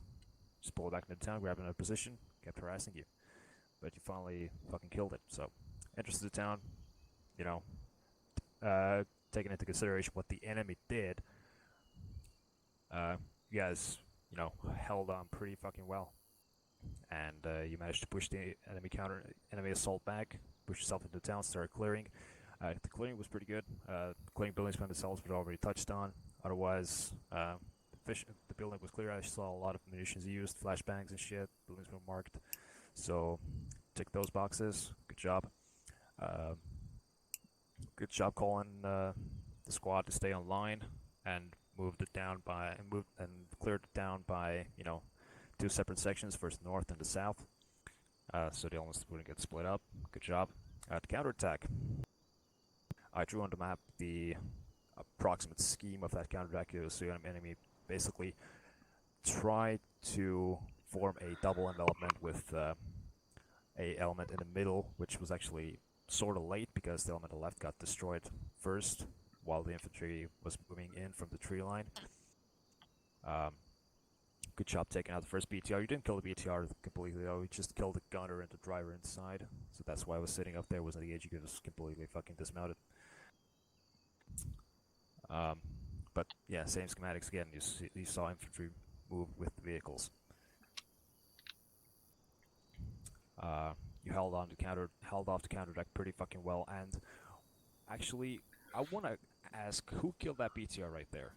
Just pulled back into the town, grabbed another position, kept harassing you. But you finally fucking killed it. So, entrance to the town, taking into consideration what the enemy did, you guys, held on pretty fucking well. And you managed to push the enemy assault back, push yourself into the town, start clearing. The clearing was pretty good. Clearing buildings by themselves was already touched on. Otherwise, the building was clear. I saw a lot of munitions used, flashbangs and shit. Buildings were marked. So, tick those boxes. Good job. Good job calling the squad to stay online and cleared it down by 2 separate sections, first the north and the south. So they almost wouldn't get split up. Good job. The counterattack. I drew on the map the approximate scheme of that counterattack. So the enemy basically tried to form a double envelopment with a element in the middle, which was actually sort of late because the element on the left got destroyed first while the infantry was moving in from the tree line. Good job taking out the first BTR. You didn't kill the BTR completely though, you just killed the gunner and the driver inside. So that's why I was sitting up there, wasn't engaged, you could just completely fucking dismount it. But yeah, same schematics again, you saw infantry move with the vehicles. You held off the counterattack pretty fucking well, and actually, I want to ask, who killed that BTR right there?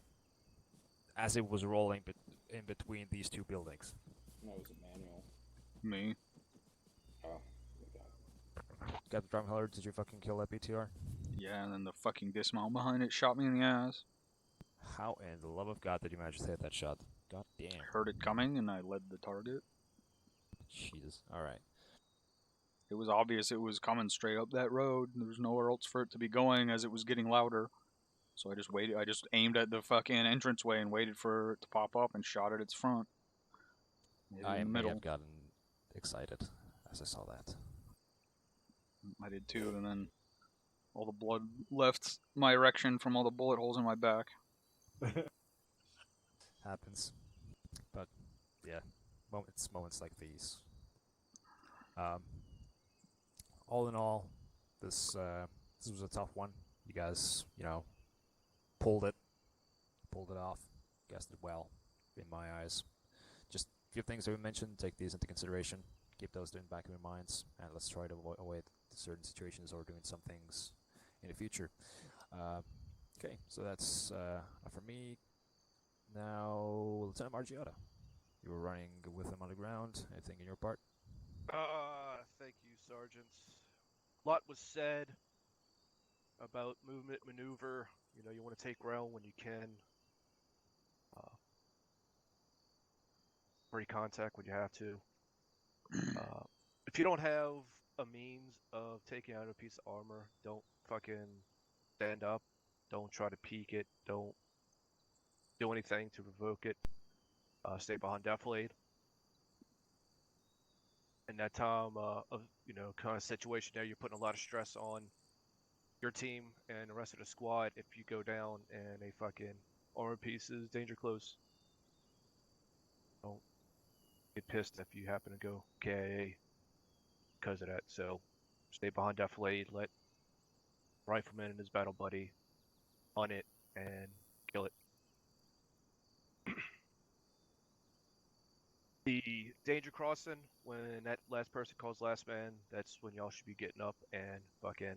As it was rolling in between these 2 buildings. No, it was Emmanuel. Me. Oh, Got the drum heller, did you fucking kill that BTR? Yeah, and then the fucking dismount behind it shot me in the ass. How in the love of God did you manage to hit that shot? God damn. Heard it coming and I led the target. Jesus. Alright. It was obvious it was coming straight up that road. There was nowhere else for it to be going as it was getting louder. So I just waited. I just aimed at the fucking entranceway and waited for it to pop up and shot at its front. I may have gotten excited as I saw that. I did too, and then all the blood left my erection from all the bullet holes in my back. Happens. But, yeah, moments like these. All in all, this was a tough one. You guys, pulled it off. You guys did well, in my eyes. Just a few things that we mentioned, take these into consideration. Keep those in the back of your minds, and let's try to avoid certain situations or doing some things in the future. Okay, so that's for me. Now, Lieutenant Margiotta, you were running with him on the ground. Anything in your part? Thank you, Sergeants. A lot was said about movement, maneuver. You want to take ground when you can. Break contact when you have to. If you don't have a means of taking out a piece of armor, don't fucking stand up. Don't try to peek it. Don't do anything to provoke it. Stay behind defilade. In that time of kind of situation there, you're putting a lot of stress on your team and the rest of the squad if you go down and a fucking armor piece is danger close. Don't get pissed if you happen to go KIA because of that. So stay behind defilade, let Rifleman and his battle buddy on it and kill it. The danger crossing, when that last person calls last man, that's when y'all should be getting up and fucking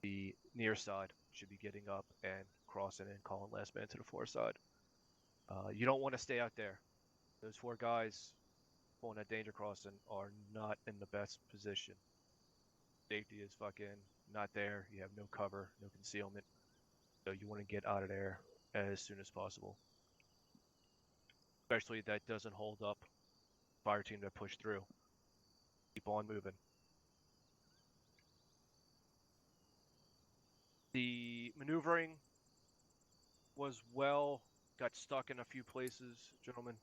the near side should be getting up and crossing and calling last man to the far side. You don't want to stay out there. Those 4 guys on that danger crossing are not in the best position. Safety is fucking not there. You have no cover, no concealment. So you want to get out of there as soon as possible. Especially if that doesn't hold up fire team that push through. Keep on moving. The maneuvering was got stuck in a few places, gentlemen.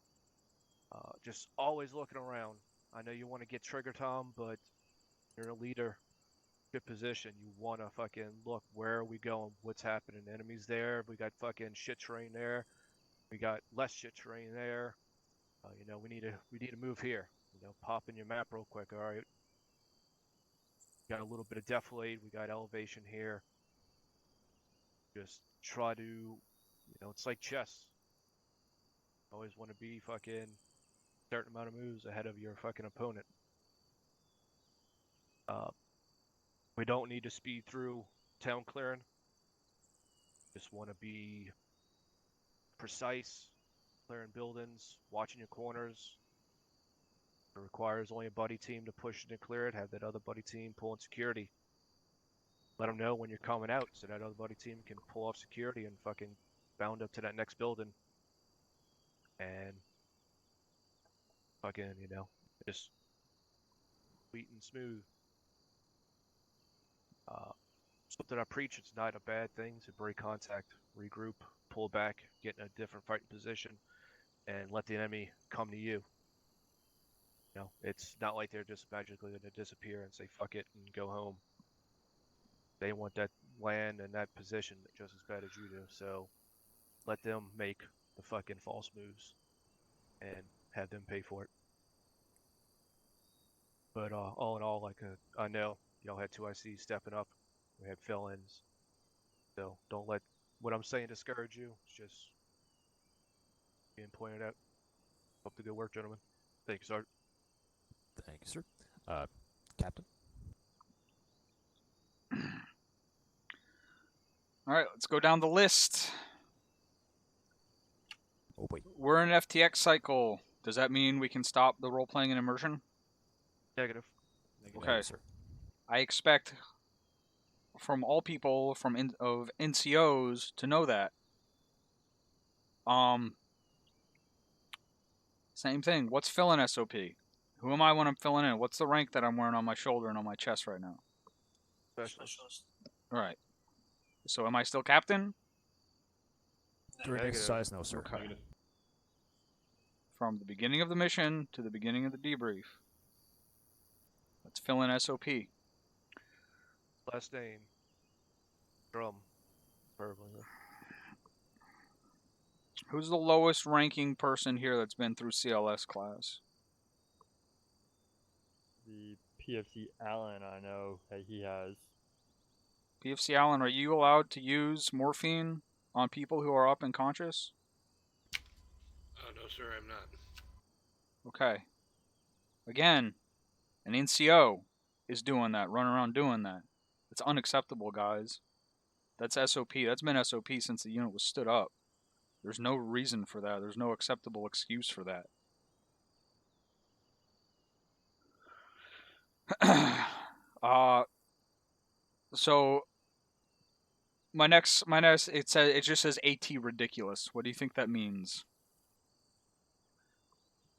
Just always looking around. I know you want to get trigger time, but you're a leader, good position. You want to fucking look, where are we going? What's happening? Enemies there. We got fucking shit terrain there. We got less shit terrain there. We need to move here. Pop in your map real quick. All right. Got a little bit of defilade. We got elevation here. Just try to, it's like chess. Always want to be fucking certain amount of moves ahead of your fucking opponent. We don't need to speed through town clearing. Just want to be precise, clearing buildings, watching your corners. It requires only a buddy team to push it and clear it. Have that other buddy team pull in security. Let them know when you're coming out so that other buddy team can pull off security and fucking bound up to that next building. And fucking, just sweet and smooth. Something I preach, it's not a bad thing to break contact, regroup, pull back, get in a different fighting position, and let the enemy come to you. It's not like they're just magically going to disappear and say fuck it and go home. They want that land and that position just as bad as you do, so let them make the fucking false moves and have them pay for it. But all in all, I know y'all had 2 ICs stepping up. We had fill-ins. So don't let what I'm saying discourage you. It's just being pointed out. Hope the good work, gentlemen. Thank you, Sergeant. Thank you, sir. Captain? Alright, let's go down the list. Oh, wait. We're in an FTX cycle. Does that mean we can stop the role-playing and immersion? Negative. Okay. Sir. I expect from all people of NCOs to know that. Same thing. What's fill-in SOP? Who am I when I'm filling in? What's the rank that I'm wearing on my shoulder and on my chest right now? Specialist. All right. So am I still captain? During exercise, no, sir. Okay. From the beginning of the mission to the beginning of the debrief. Let's fill in SOP. Last name. Drum. Probably. Who's the lowest ranking person here that's been through CLS class? The PFC Allen, I know that he has. PFC Allen, are you allowed to use morphine on people who are up and conscious? No, sir, I'm not. Okay. Again, an NCO is doing that, running around doing that. It's unacceptable, guys. That's SOP. That's been SOP since the unit was stood up. There's no reason for that. There's no acceptable excuse for that. So my next it just says AT ridiculous. What do you think that means?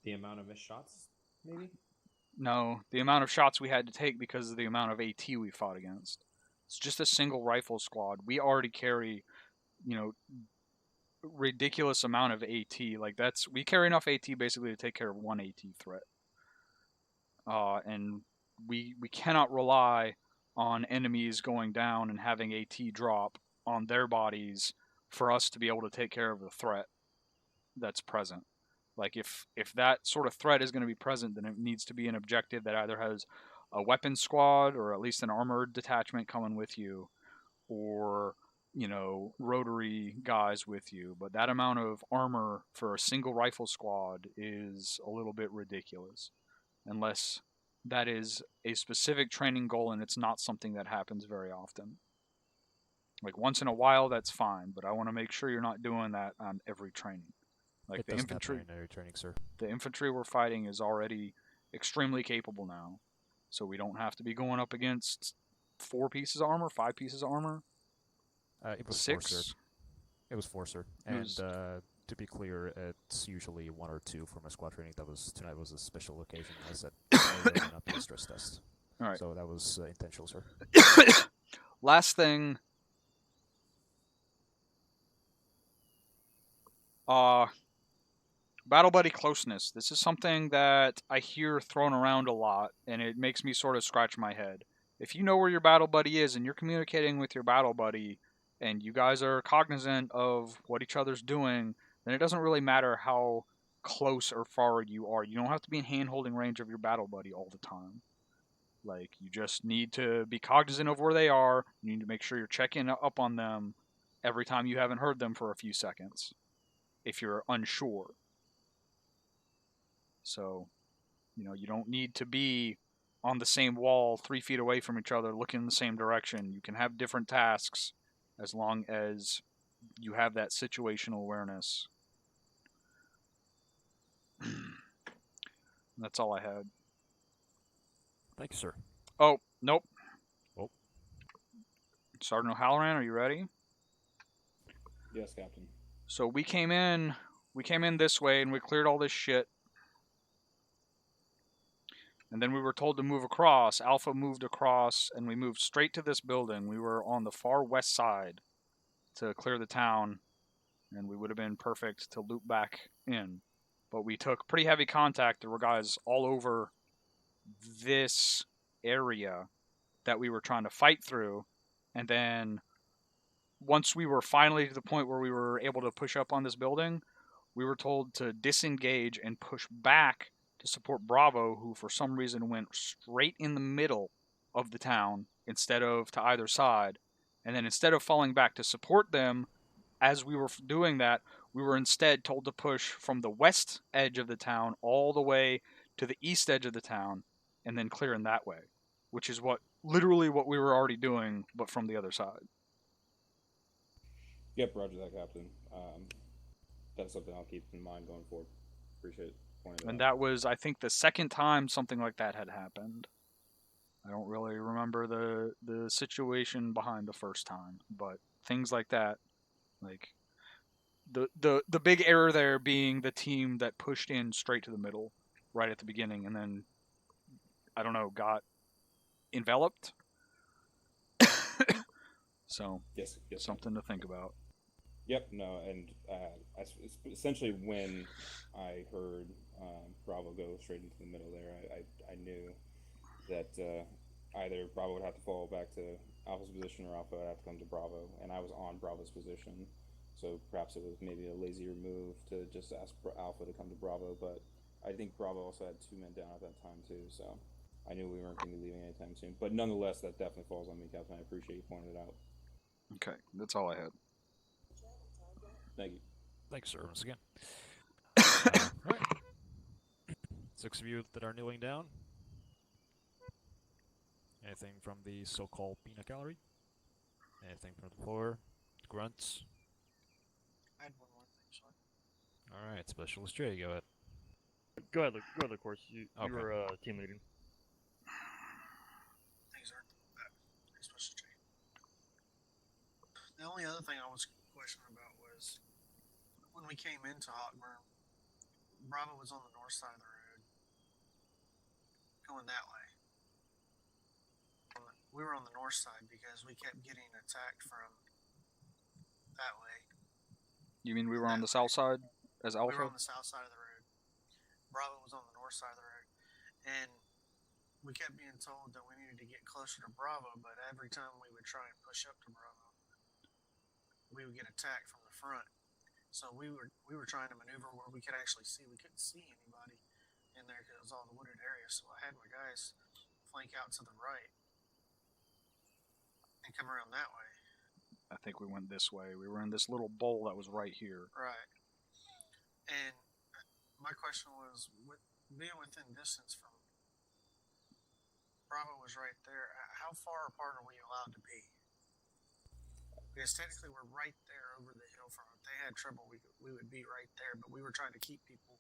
The amount of missed shots, maybe? No, the amount of shots we had to take because of the amount of AT we fought against. It's just a single rifle squad. We already carry, ridiculous amount of AT. Like we carry enough AT basically to take care of one AT threat. And we cannot rely on enemies going down and having AT drop on their bodies for us to be able to take care of the threat that's present. Like if that sort of threat is going to be present, then it needs to be an objective that either has a weapons squad or at least an armored detachment coming with you, or rotary guys with you. But that amount of armor for a single rifle squad is a little bit ridiculous, unless that is a specific training goal and it's not something that happens very often. Like once in a while, that's fine, but I want to make sure you're not doing that on every training. Like the infantry, training, sir. The infantry we're fighting is already extremely capable now, so we don't have to be going up against 4 pieces of armor, 5 pieces of armor. It was 6. 4, sir. It was 4, sir. And to be clear, it's usually 1 or 2 for my squad training. Tonight was a special occasion. I said it would not be a stress test. All right. So that was intentional, sir. Last thing. Battle buddy closeness. This is something that I hear thrown around a lot, and it makes me sort of scratch my head. If you know where your battle buddy is and you're communicating with your battle buddy, and you guys are cognizant of what each other's doing, then it doesn't really matter how close or far you are. You don't have to be in hand-holding range of your battle buddy all the time. Like, you just need to be cognizant of where they are. You need to make sure you're checking up on them every time you haven't heard them for a few seconds, if you're unsure. So, you don't need to be on the same wall 3 feet away from each other looking in the same direction. You can have different tasks as long as you have that situational awareness. That's all I had. Thank you, sir. Oh, nope. Oh. Sergeant O'Halloran, are you ready? Yes, Captain. So we came in this way and we cleared all this shit. And then we were told to move across. Alpha moved across, and we moved straight to this building. We were on the far west side to clear the town, and we would have been perfect to loop back in. But we took pretty heavy contact. There were guys all over this area that we were trying to fight through. And then once we were finally to the point where we were able to push up on this building, we were told to disengage and push back to support Bravo, who for some reason went straight in the middle of the town instead of to either side. And then instead of falling back to support them, as we were doing that, we were instead told to push from the west edge of the town all the way to the east edge of the town and then clear in that way, which is literally what we were already doing, but from the other side. Yep, roger that, Captain. That's something I'll keep in mind going forward. Appreciate it. And that was, I think, the second time something like that had happened. I don't really remember the situation behind the first time, but things like that, like the big error there being the team that pushed in straight to the middle right at the beginning and then I don't know, got enveloped. So yes, something to think about. Yep, no, and essentially when I heard Bravo go straight into the middle there, I knew that either Bravo would have to fall back to Alpha's position or Alpha would have to come to Bravo, and I was on Bravo's position, so perhaps it was maybe a lazier move to just ask Alpha to come to Bravo, but I think Bravo also had 2 men down at that time too, so I knew we weren't going to be leaving anytime soon. But nonetheless, that definitely falls on me, Captain. I appreciate you pointing it out. Okay, that's all I had. Thank you. Thanks, sir, once again. Right. 6 of you that are kneeling down. Anything from the so-called peanut gallery? Anything from the floor? Grunts? I had one more thing, sorry. Alright, Specialist J, go ahead. Go ahead, of course. You Okay. were team leading. Thanks, sir. Special J. The only other thing I was questioning about was when we came into Hawkburn, Bravo was on the north side of the road, going that way. We were on the north side because we kept getting attacked from that way. You mean we were on the south side as Alpha? We were on the south side of the road. Bravo was on the north side of the road. And we kept being told that we needed to get closer to Bravo, but every time we would try and push up to Bravo, we would get attacked from the front. So we were trying to maneuver where we could actually see. We couldn't see anybody in there because it was all the wooded area. So I had my guys flank out to the right and come around that way. I think we went this way. We were in this little bowl that was right here. Right. And my question was, being within distance from Bravo was right there, how far apart are we allowed to be? Because technically we're right there over the hill from it. If they had trouble, we would be right there, but we were trying to keep people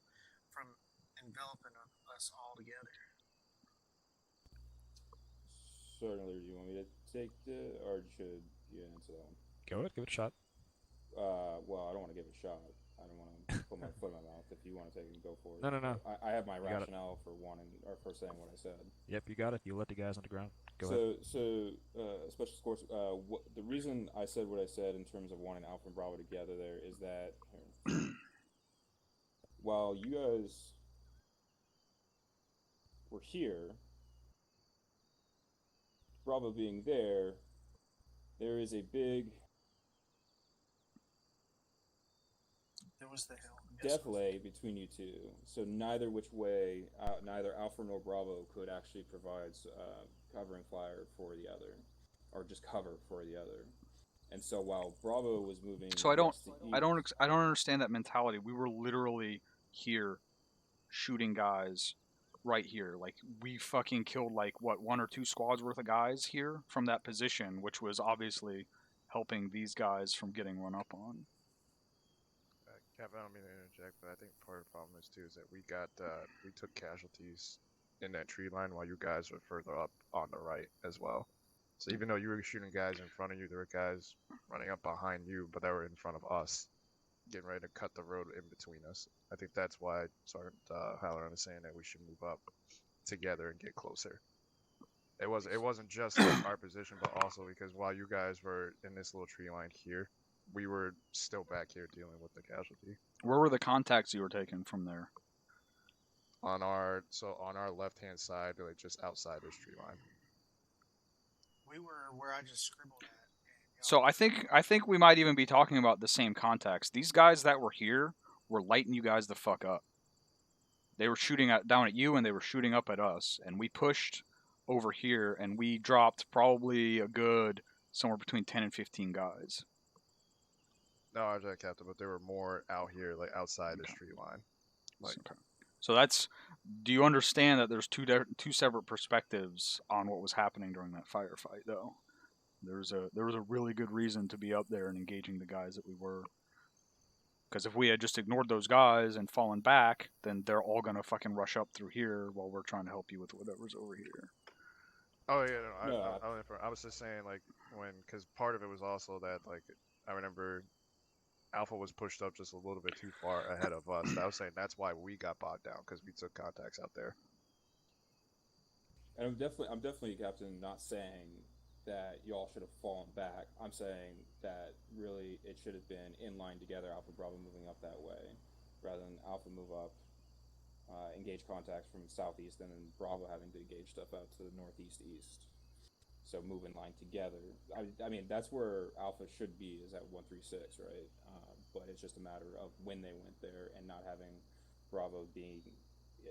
from enveloping us all together. Certainly, do you want me to take or should you answer that one? Go ahead, give it a shot. Well, I don't want to give it a shot. I don't want to put my foot in my mouth. If you want to take it, go for it. No. I have my rationale for for saying what I said. Yep, you got it. You let the guys on the ground. Go ahead. Special scores. The reason I said what I said in terms of wanting Alpha and Bravo together there is that while you guys were here, Bravo being there is a big was the hill. Deflay between you two. So neither which way, neither Alpha nor Bravo could actually provide covering fire for the other, or just cover for the other. And so while Bravo was moving, so I don't understand that mentality. We were literally here, shooting guys, right here. Like we fucking killed like what 1 or 2 squads worth of guys here from that position, which was obviously helping these guys from getting run up on. Cap, I don't mean to interject, but I think part of the problem is too is that we took casualties in that tree line while you guys were further up on the right as well. So even though you were shooting guys in front of you, there were guys running up behind you, but they were in front of us, getting ready to cut the road in between us. I think that's why Sergeant Halloran is saying that we should move up together and get closer. It wasn't just our position, but also because while you guys were in this little tree line here, we were still back here dealing with the casualty. Where were the contacts you were taking from there? On our left-hand side, like just outside this tree line. We were where I just scribbled at. So I think we might even be talking about the same contacts. These guys that were here were lighting you guys the fuck up. They were shooting down at you, and they were shooting up at us, and we pushed over here, and we dropped probably a good somewhere between 10 and 15 guys. No, I was Captain, but there were more out here, like outside this tree line. Like, so that's. Do you understand that there's two separate perspectives on what was happening during that firefight, though? There was a really good reason to be up there and engaging the guys that we were. Because if we had just ignored those guys and fallen back, then they're all gonna fucking rush up through here while we're trying to help you with whatever's over here. Oh yeah, no. I was just saying like because part of it was also that like I remember Alpha was pushed up just a little bit too far ahead of us. I was saying that's why we got bogged down because we took contacts out there. And I'm definitely, Captain, not saying that y'all should have fallen back. I'm saying that really it should have been in line together, Alpha Bravo moving up that way, rather than Alpha move up, engage contacts from southeast, and then Bravo having to engage stuff out to the northeast east. So move in line together. I mean, that's where Alpha should be, is at 136, right? But it's just a matter of when they went there and not having Bravo being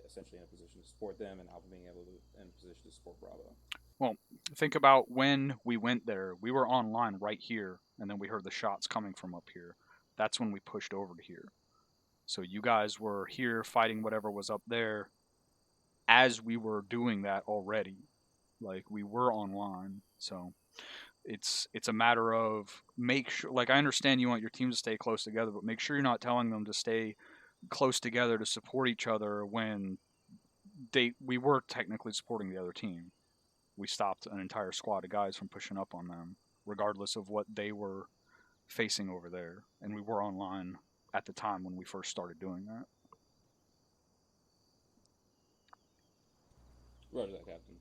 essentially in a position to support them, and Alpha being able to in a position to support Bravo. Well, think about when we went there. We were online right here, and then we heard the shots coming from up here. That's when we pushed over to here. So you guys were here fighting whatever was up there as we were doing that already. Like, we were online. So it's a matter of make sure, like, I understand you want your team to stay close together, but make sure you're not telling them to stay close together to support each other when we were technically supporting the other team. We stopped an entire squad of guys from pushing up on them, regardless of what they were facing over there. And we were online at the time when we first started doing that. Roger that, Captain.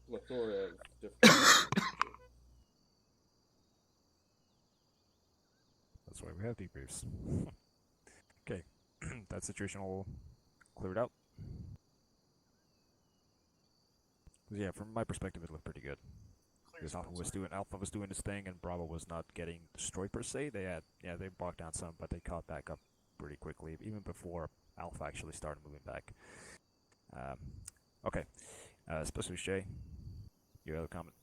Plethora of different. That's why we have debriefs. Okay, that situation all cleared out. Yeah, from my perspective, it looked pretty good. Because Alpha was doing his thing, and Bravo was not getting destroyed per se. They bogged down some, but they caught back up pretty quickly, even before Alpha actually started moving back. Okay, Specialist Jay, you have a comment?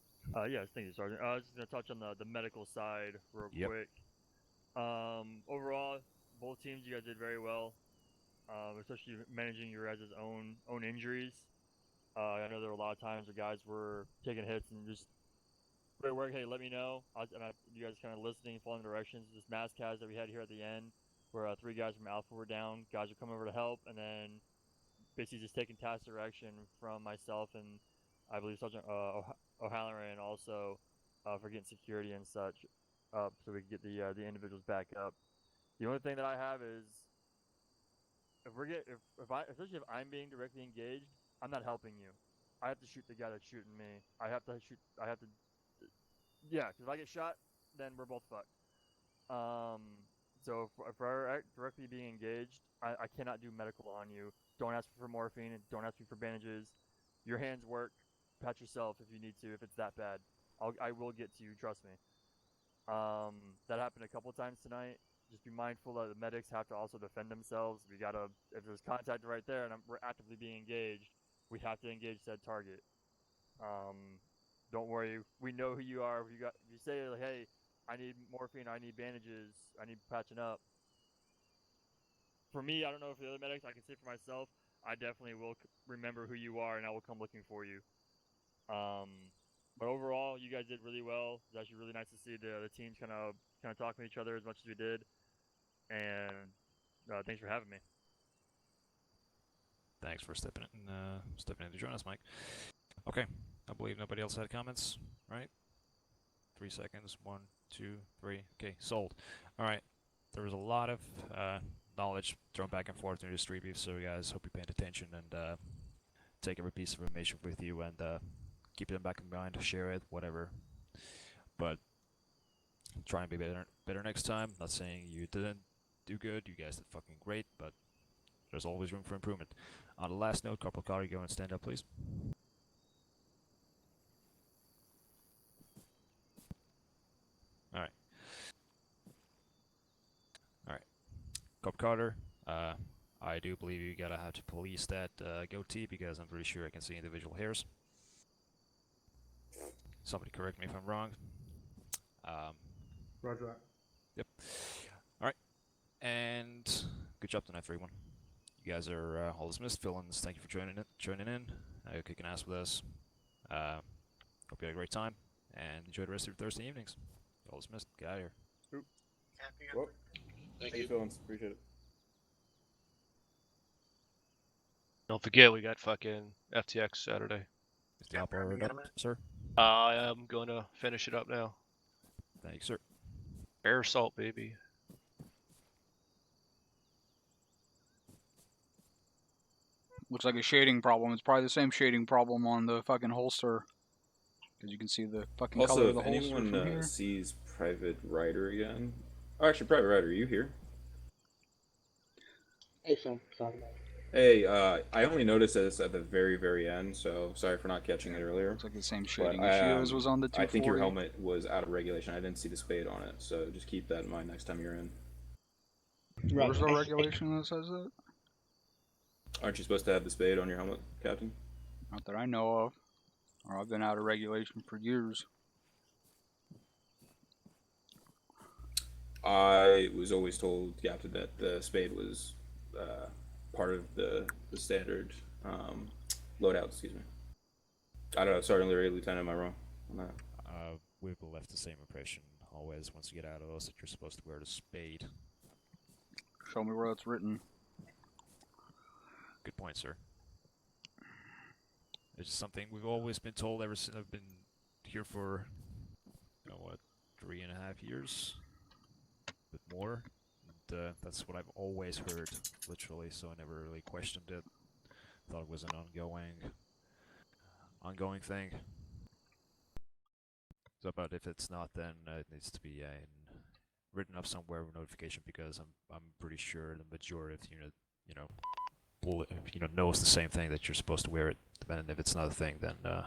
Yes, thank you, Sergeant. I was just gonna touch on the medical side real quick. Overall, both teams, you guys did very well, especially managing your guys' own injuries. I know there were a lot of times where guys were taking hits and just great work. Hey, let me know. You guys kind of listening, following directions. This mass cas that we had here at the end, where 3 guys from Alpha were down. Guys would come over to help, and then basically just taking task direction from myself and I believe Sergeant O'Halloran also for getting security and such up so we can get the individuals back up. The only thing that I have is especially if I'm being directly engaged, I'm not helping you. I have to shoot the guy that's shooting me. Yeah, because if I get shot, then we're both fucked. So if we're directly being engaged, I cannot do medical on you. Don't ask me for morphine. Don't ask me for bandages. Your hands work. Patch yourself if you need to. If it's that bad, I will get to you. Trust me. That happened a couple times tonight. Just be mindful that the medics have to also defend themselves. If there's contact right there and we're actively being engaged, we have to engage said target. Don't worry. We know who you are. If you say, like, hey, I need morphine, I need bandages, I need patching up. For me, I don't know for the other medics, I can say for myself, I definitely will remember who you are and I will come looking for you. But overall, you guys did really well. It was actually really nice to see the teams kind of talk with each other as much as we did. And thanks for having me. Thanks for stepping in to join us, Mike. Okay, I believe nobody else had comments, right? 3 seconds. 1, 2, 3. Okay, sold. All right. There was a lot of knowledge thrown back and forth during the street beef, so guys, hope you're paying attention and take every piece of information with you and keep it in back of mind, share it, whatever. But try and be better next time. Not saying you didn't do good. You guys did fucking great, but there's always room for improvement. On the last note, Corporal Carter, go and stand up, please. All right. Corporal Carter, I do believe you gotta have to police that goatee because I'm pretty sure I can see individual hairs. Somebody correct me if I'm wrong. Roger that. Yep. All right. And good job tonight, everyone. You guys are all dismissed. Villains, thank you for joining in. Kicking ass with us. Hope you had a great time and enjoy the rest of your Thursday evenings. All dismissed. Get out of here. Well, Thank you, you. Villains. Appreciate it. Don't forget, we got fucking FTX Saturday. Is the operator up, sir? I am going to finish it up now. Thank you, sir. Air assault, baby. Looks like a shading problem. It's probably the same shading problem on the fucking holster. Because you can see the fucking color Also, of the if holster anyone from here. sees Private Rider again... Oh, actually, Private Rider, are you here? Hey, Sean. Sorry. Hey, I only noticed this at the very, very end, so sorry for not catching it earlier. Looks like the same shading But, issue as was on the 240. I think your helmet was out of regulation. I didn't see the spade on it, so just keep that in mind next time you're in. Right. Where's the regulation that says that? Aren't you supposed to have the spade on your helmet, Captain? Not that I know of. Or I've been out of regulation for years. I was always told, Captain, that the spade was part of the standard loadout, excuse me. I don't know, Sergeant Lieutenant, am I wrong on that? We've left the same impression always once you get out of those that you're supposed to wear the spade. Show me where that's written. Good point, sir. It's just something we've always been told ever since I've been here for, you know what, 3.5 years? A bit more. And that's what I've always heard, literally, so I never really questioned it. Thought it was an ongoing thing. So, but if it's not, then it needs to be written up somewhere with notification, because I'm pretty sure the majority of the unit, knows the same thing, that you're supposed to wear it. And if it's not a thing, then I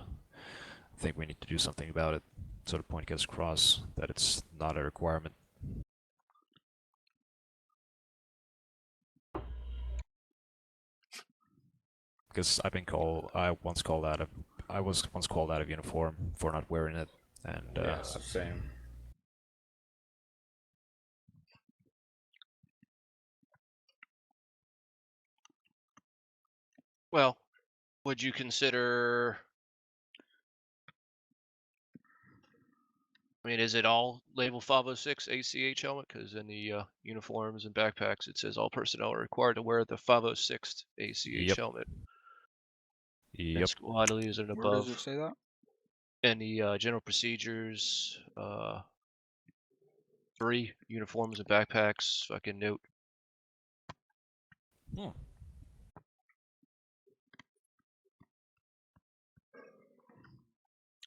think we need to do something about it, so the point gets across that it's not a requirement. Because I was once called out of uniform for not wearing it, and yeah, same. Well, would you consider? I mean, is it all label 506 ACH helmet? Because in the uniforms and backpacks, it says all personnel are required to wear the 506 ACH helmet. Yep. And squad leaders and above. Where does it say that? And the general procedures, 3 uniforms and backpacks. Fucking note.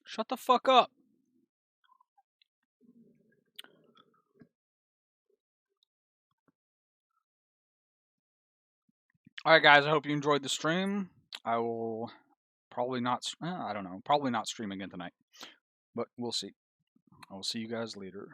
Shut the fuck up. Alright guys, I hope you enjoyed the stream. I will probably not, I don't know, probably not stream again tonight. But we'll see. I will see you guys later.